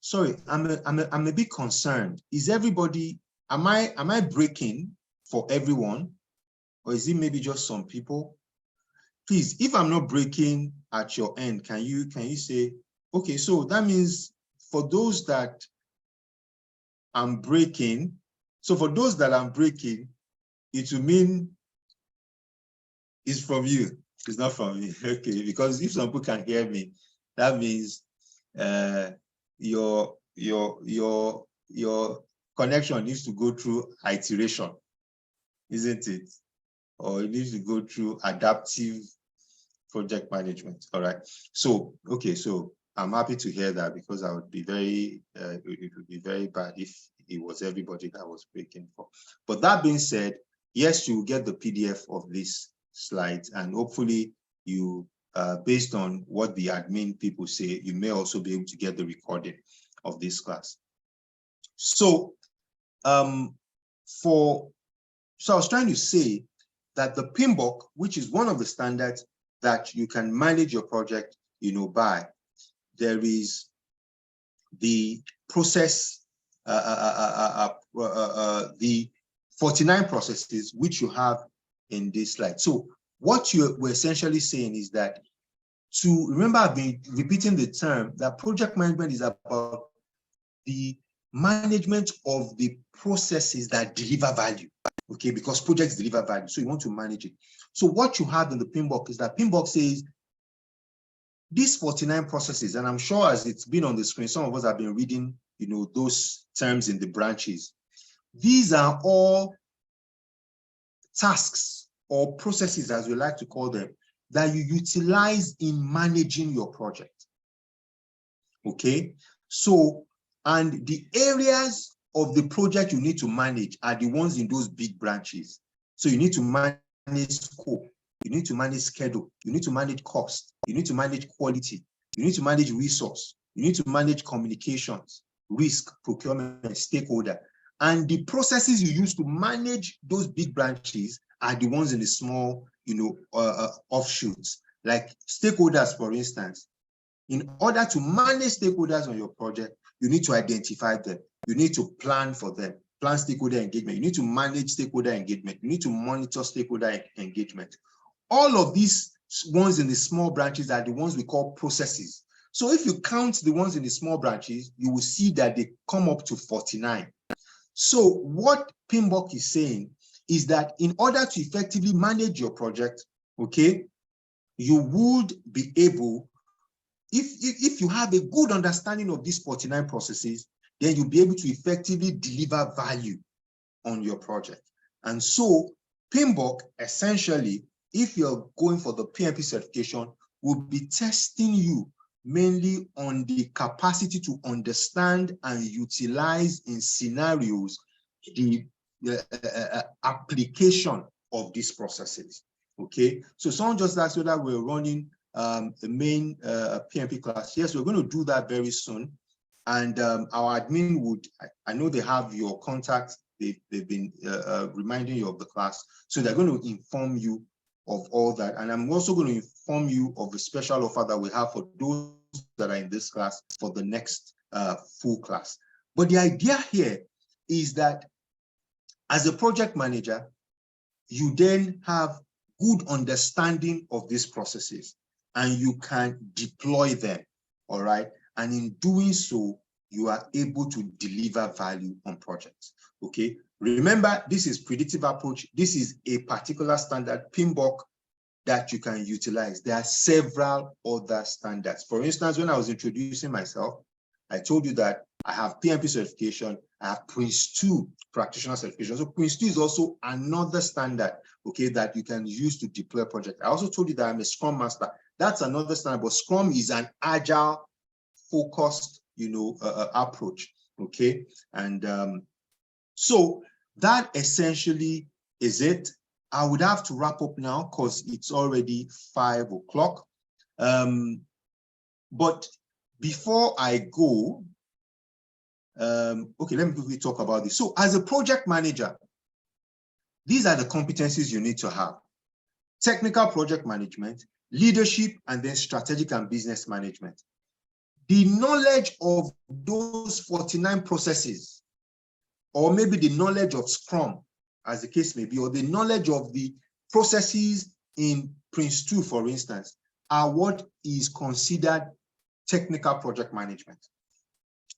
S2: sorry, I'm a bit concerned. Is everybody, am I breaking for everyone? Or is it maybe just some people? Please, if I'm not breaking at your end, can you say, okay, so that means for those that I'm breaking, so for those that I'm breaking, it will mean it's from you, it's not from me, okay? Because if some people can hear me, that means your connection needs to go through iteration, isn't it? Or it needs to go through adaptive project management. All right. So, okay, so I'm happy to hear that, because I would be very, it would be very bad if it was everybody that was breaking for. But that being said, yes, you will get the PDF of these slides, and hopefully you, based on what the admin people say, you may also be able to get the recording of this class. So, I was trying to say that the PMBOK, which is one of the standards that you can manage your project, by, there is the process, the 49 processes which you have in this slide. So what we're essentially saying is that, to remember, I've been repeating the term that project management is about the management of the processes that deliver value, okay? Because projects deliver value, so you want to manage it. So what you have in the PMBOK is that PMBOK says these 49 processes, and I'm sure as it's been on the screen, some of us have been reading, those terms in the branches. These are all tasks or processes, as we like to call them, that you utilize in managing your project, okay? So, and the areas of the project you need to manage are the ones in those big branches. So you need to manage scope, you need to manage schedule, you need to manage cost, you need to manage quality, You need to manage resource. You need to manage communications, risk, procurement, stakeholder. And the processes you use to manage those big branches are the ones in the small, offshoots, like stakeholders, for instance. In order to manage stakeholders on your project, you need to identify them. You need to plan for them, plan stakeholder engagement. You need to manage stakeholder engagement. You need to monitor stakeholder engagement. All of these ones in the small branches are the ones we call processes. So if you count the ones in the small branches, you will see that they come up to 49. So what PMBOK is saying is that in order to effectively manage your project, okay, you would be able, if you have a good understanding of these 49 processes, then you'll be able to effectively deliver value on your project. And so PMBOK, essentially, if you're going for the PMP certification, will be testing you mainly on the capacity to understand and utilize in scenarios the application of these processes. Okay, so someone just asked whether we're running the main PMP class. Yes, we're going to do that very soon. And our admin would, I know they have your contact. They've been reminding you of the class. So they're going to inform you of all that. And I'm also going to inform you of the special offer that we have for those that are in this class for the next full class. But the idea here is that as a project manager, you then have good understanding of these processes and you can deploy them, all right? And in doing so, you are able to deliver value on projects, okay? Remember, this is predictive approach. This is a particular standard, PMBOK, that you can utilize. There are several other standards. For instance, when I was introducing myself, I told you that I have PMP certification, I have Prince2 practitioner certification. So Prince2 is also another standard, okay, that you can use to deploy project. I also told you that I'm a Scrum Master. That's another standard, but Scrum is an agile, focused, approach, okay? And so that essentially is it. I would have to wrap up now because it's already 5 o'clock. But before I go, okay, let me quickly talk about this. So as a project manager, these are the competencies you need to have: technical project management, leadership, and then strategic and business management. The knowledge of those 49 processes, or maybe the knowledge of Scrum, as the case may be, or the knowledge of the processes in Prince2, for instance, are what is considered technical project management.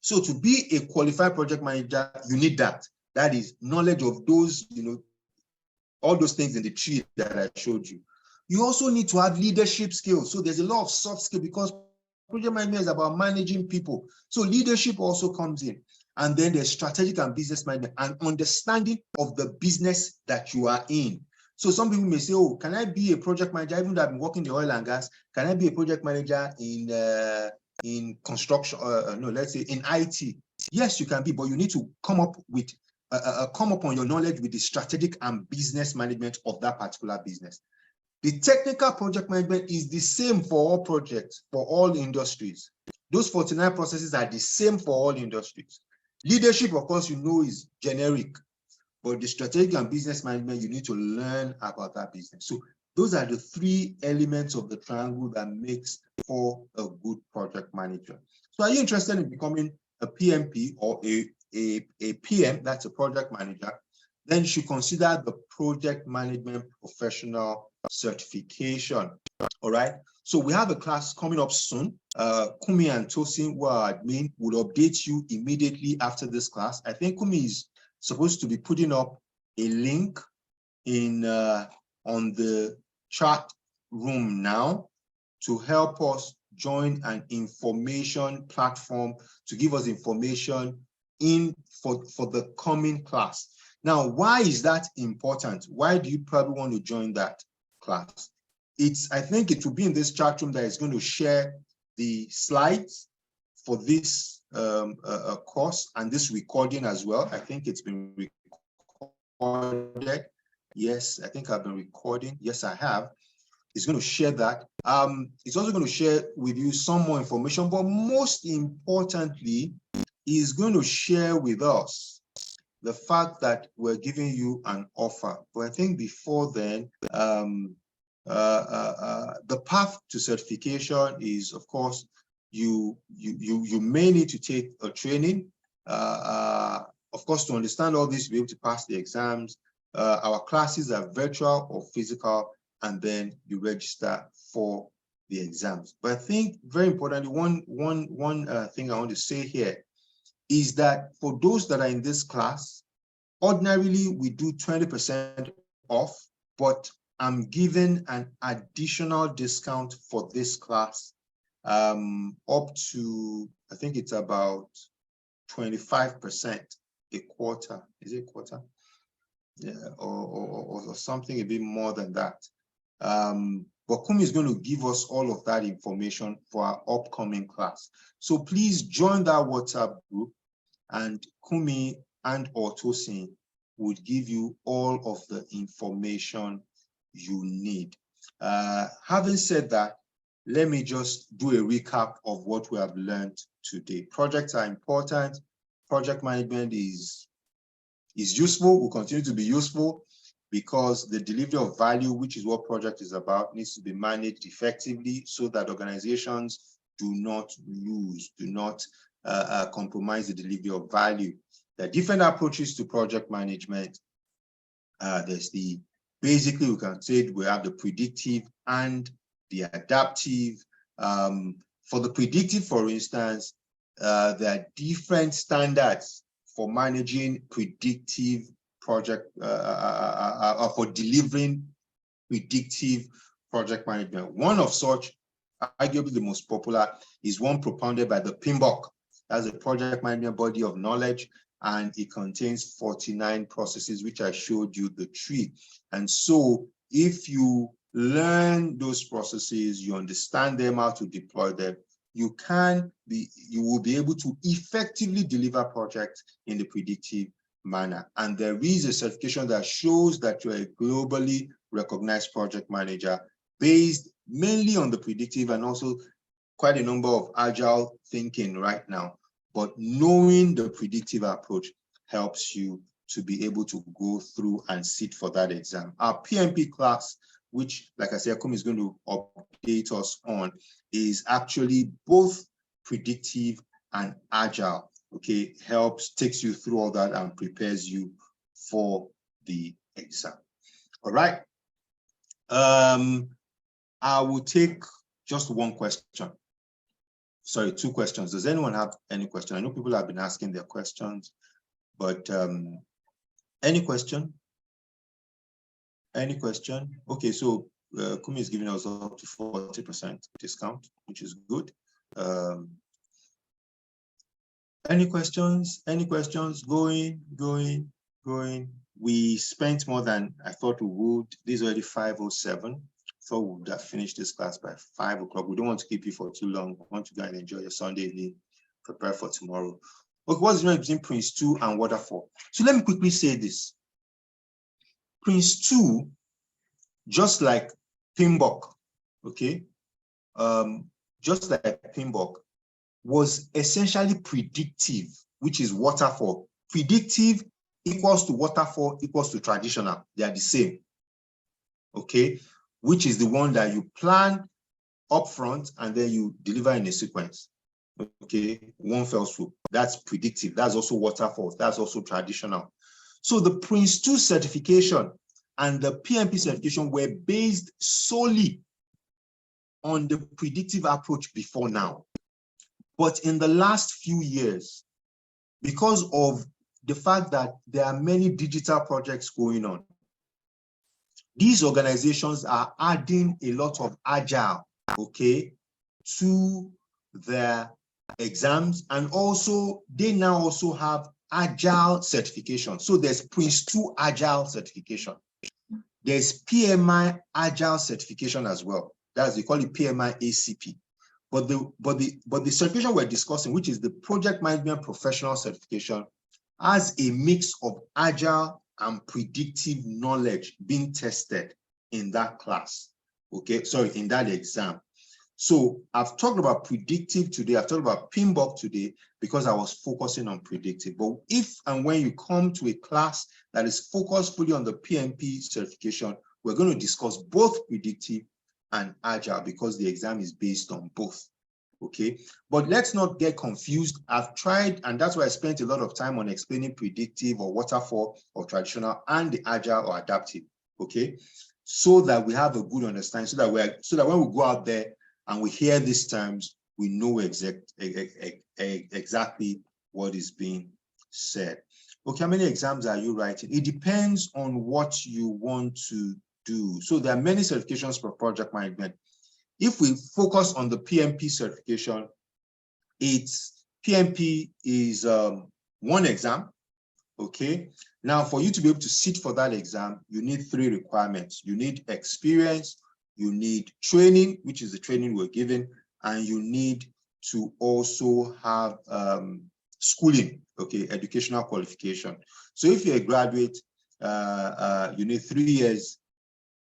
S2: So to be a qualified project manager, you need that. That is knowledge of those, all those things in the tree that I showed you. You also need to have leadership skills. So there's a lot of soft skill because project management is about managing people. So leadership also comes in. And then there's strategic and business management and understanding of the business that you are in. So some people may say, oh, can I be a project manager, even though I've been working in the oil and gas? Can I be a project manager in construction? No, let's say in IT. Yes, you can be, but you need to come up with, come up on your knowledge with the strategic and business management of that particular business. The technical project management is the same for all projects, for all industries. Those 49 processes are the same for all industries. Leadership, of course, is generic, but the strategic and business management, you need to learn about that business. So those are the 3 elements of the triangle that makes for a good project manager. So are you interested in becoming a PMP or a PM, that's a project manager? Then you should consider the project management professional certification. All right. So we have a class coming up soon. Kumi and Tosin, who are admin, will update you immediately after this class. I think Kumi is supposed to be putting up a link in on the chat room now to help us join an information platform to give us information for the coming class. Now, why is that important? Why do you probably want to join that class? I think it will be in this chat room that is going to share the slides for this course and this recording as well. I think it's been recorded. Yes, I think I've been recording. Yes, I have. He's going to share that. He's also going to share with you some more information, but most importantly, he's going to share with us the fact that we're giving you an offer. But I think before then, the path to certification is, of course, you may need to take a training. Of course, to understand all this, to be able to pass the exams. Our classes are virtual or physical, and then you register for the exams. But I think very importantly, one thing I want to say here is that for those that are in this class, ordinarily we do 20% off, but I'm giving an additional discount for this class up to, I think it's about 25% a quarter. Is it a quarter? Yeah, or something a bit more than that. But Kumi is going to give us all of that information for our upcoming class. So please join that WhatsApp group, and Kumi and Tosin would give you all of the information you need. Having said that, let me just do a recap of what we have learned today. Projects are important. Project management is useful, will continue to be useful, because the delivery of value, which is what project is about, needs to be managed effectively so that organizations do not lose, do not compromise the delivery of value. There are different approaches to project management. There's basically we can say we have the predictive and the adaptive. For the predictive, for instance, there are different standards for managing predictive project, for delivering predictive project management. One of such, arguably the most popular, is one propounded by the PMBOK. That's a project management body of knowledge, and it contains 49 processes, which I showed you the tree. And so if you learn those processes, you understand them, how to deploy them, you will be able to effectively deliver projects in the predictive manner. And there is a certification that shows that you're a globally recognized project manager based mainly on the predictive and also quite a number of agile thinking right now. But knowing the predictive approach helps you to be able to go through and sit for that exam. Our PMP class, which, like I said, Kumi is going to update us on, is actually both predictive and agile. Okay, takes you through all that and prepares you for the exam. All right. I will take just one question. Sorry, two questions. Does anyone have any question? I know people have been asking their questions, but any question? Any question? Okay, so Kumi is giving us up to 40% discount, which is good. Any questions? Any questions? Going. We spent more than I thought we would. This is already 5:07. So we would have finished this class by 5 o'clock. We don't want to keep you for too long. We want to go and enjoy your Sunday evening, prepare for tomorrow. Okay, what's the difference between Prince 2 and Waterfall? So let me quickly say this. Prince 2, just like PMBOK, okay, just like PMBOK, was essentially predictive, which is Waterfall. Predictive equals to Waterfall equals to traditional. They are the same, okay, which is the one that you plan upfront and then you deliver in a sequence, okay, one fell swoop. That's predictive. That's also Waterfall. That's also traditional. So the Prince 2 certification and the PMP certification were based solely on the predictive approach before now. But in the last few years, because of the fact that there are many digital projects going on, these organizations are adding a lot of agile, okay, to their exams, and also they now also have agile certification. So there's Prince 2 agile certification. There's PMI agile certification as well. That's, they call it PMI ACP. But the certification we're discussing, which is the project management professional certification, has a mix of agile and predictive knowledge being tested in that class. Okay, sorry, in that exam. So I've talked about predictive today. I've talked about PMBOK today because I was focusing on predictive. But if and when you come to a class that is focused fully on the PMP certification, we're going to discuss both predictive and agile because the exam is based on both. Okay, but let's not get confused. I've tried, and that's why I spent a lot of time on explaining predictive or waterfall or traditional and the agile or adaptive. Okay, so that we have a good understanding, so that when we go out there and we hear these terms, we know exactly what is being said. Okay, how many exams are you writing? It depends on what you want to do. So there are many certifications for project management. If we focus on the PMP certification, PMP is one exam. Okay, now for you to be able to sit for that exam, you need 3 requirements. You need experience, you need training, which is the training we're giving, and you need to also have schooling, okay, educational qualification. So if you're a graduate, you need 3 years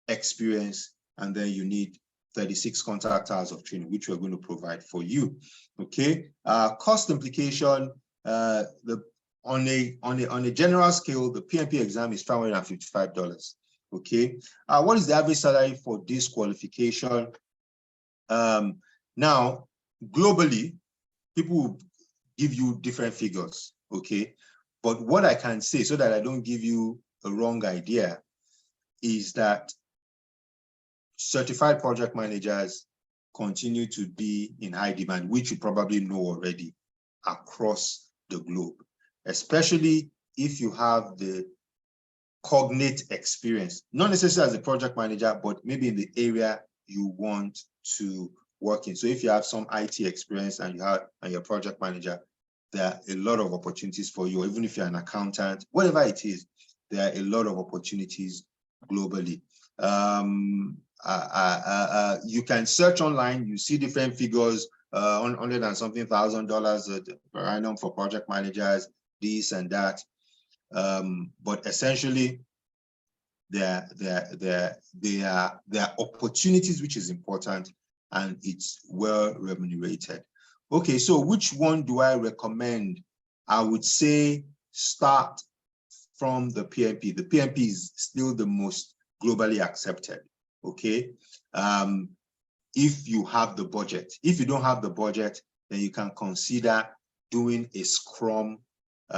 S2: experience, and then you need 36 contact hours of training, which we're going to provide for you. Okay, cost implication, on a general scale, the PMP exam is $555. Okay, what is the average salary for this qualification? Now, globally, people will give you different figures. Okay, but what I can say, so that I don't give you a wrong idea, is that certified project managers continue to be in high demand, which you probably know already, across the globe, especially if you have the cognate experience, not necessarily as a project manager, but maybe in the area you want to work in. So if you have some IT experience and you're a project manager, there are a lot of opportunities for you. Or even if you're an accountant, whatever it is, there are a lot of opportunities globally. You can search online, you see different figures, $100 and something thousand per annum for project managers, this and that. But essentially, there are opportunities, which is important, and it's well remunerated. Okay, so which one do I recommend? I would say start from the PMP. The PMP is still the most globally accepted. Okay, if you have the budget. If you don't have the budget, then you can consider doing a Scrum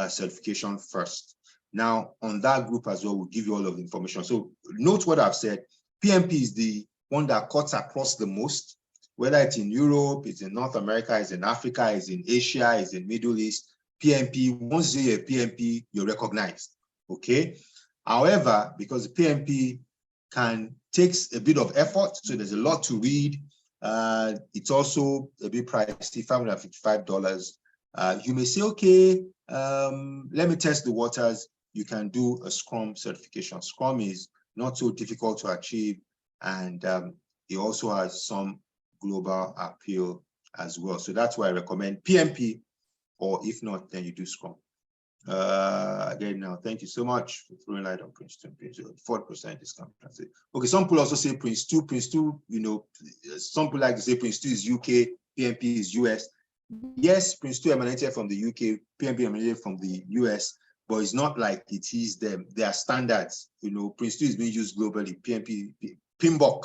S2: certification first. Now, on that group as well, we'll give you all of the information. So note what I've said. PMP is the one that cuts across the most, whether it's in Europe, it's in North America, it's in Africa, it's in Asia, it's in Middle East. PMP, once you're a PMP, you're recognized, okay? However, because the PMP takes a bit of effort, so there's a lot to read. It's also a bit pricey, $555. You may say, okay, let me test the waters. You can do a Scrum certification. Scrum is not so difficult to achieve, and it also has some global appeal as well. So that's why I recommend PMP, or if not, then you do Scrum. Again, now, thank you so much for throwing light on Prince2. 4% discount. Okay, some people also say Prince2. Prince2, you know, some people like to say Prince2 is UK, PMP is US. Yes, Prince2 emanated from the UK, PMP emanated from the US, but it's not like it is them. They are standards. You know, Prince2 is being used globally. PMBOK,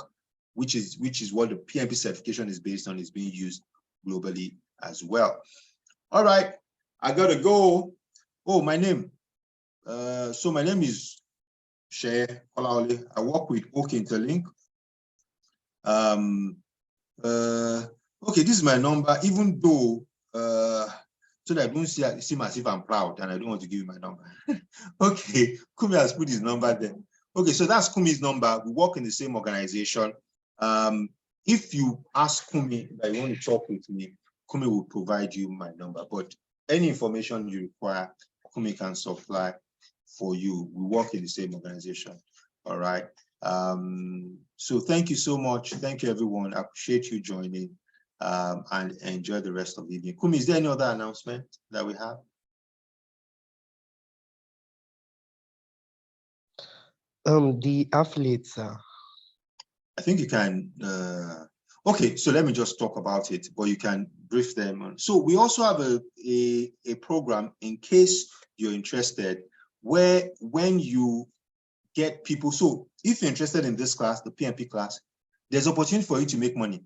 S2: which is what the PMP certification is based on, is being used globally as well. All right, I gotta go. Oh, my name. So my name is Shea Olaole. I work with Oak Interlink. Okay, this is my number, even though so that I don't seem as if I'm proud and I don't want to give you my number. Okay, Kumi has put his number there. Okay, so that's Kumi's number. We work in the same organization. If you ask Kumi that you want to talk with me, Kumi will provide you my number. But any information you require, Kumi can supply for you. We work in the same organization. All right. So thank you so much. Thank you, everyone. I appreciate you joining, and enjoy the rest of the evening. Kumi, is there any other announcement that we have?
S3: The affiliates,
S2: I think you can, okay, so let me just talk about it, but you can brief them on. So we also have a program, in case you're interested, where when you get people, so if you're interested in this class, the PMP class, there's opportunity for you to make money.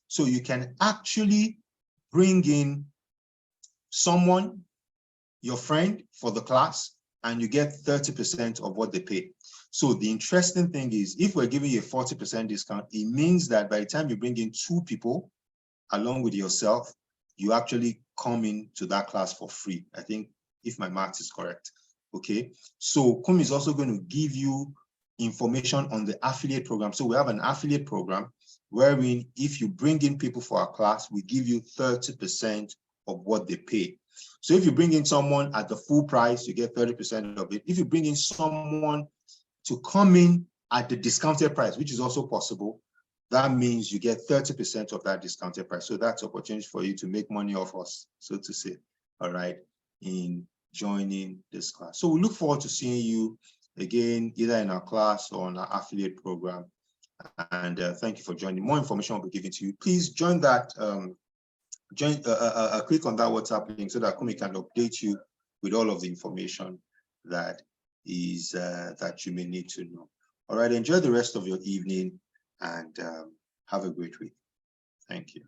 S2: So you can actually bring in someone, your friend, for the class, and you get 30% of what they pay. So the interesting thing is, if we're giving you a 40% discount, it means that by the time you bring in 2 people along with yourself, you actually come into that class for free. I think, if my math is correct. Okay, so Kumi is also going to give you information on the affiliate program. So we have an affiliate program wherein if you bring in people for our class, we give you 30% of what they pay. So if you bring in someone at the full price, you get 30% of it. If you bring in someone to come in at the discounted price, which is also possible, that means you get 30% of that discounted price. So that's opportunity for you to make money off us, so to say, all right, in joining this class. So we look forward to seeing you again, either in our class or on our affiliate program. And thank you for joining. More information will be given to you. Please join that, click on that WhatsApp link so that Kumi can update you with all of the information that is that you may need to know. All right, enjoy the rest of your evening and have a great week. Thank you.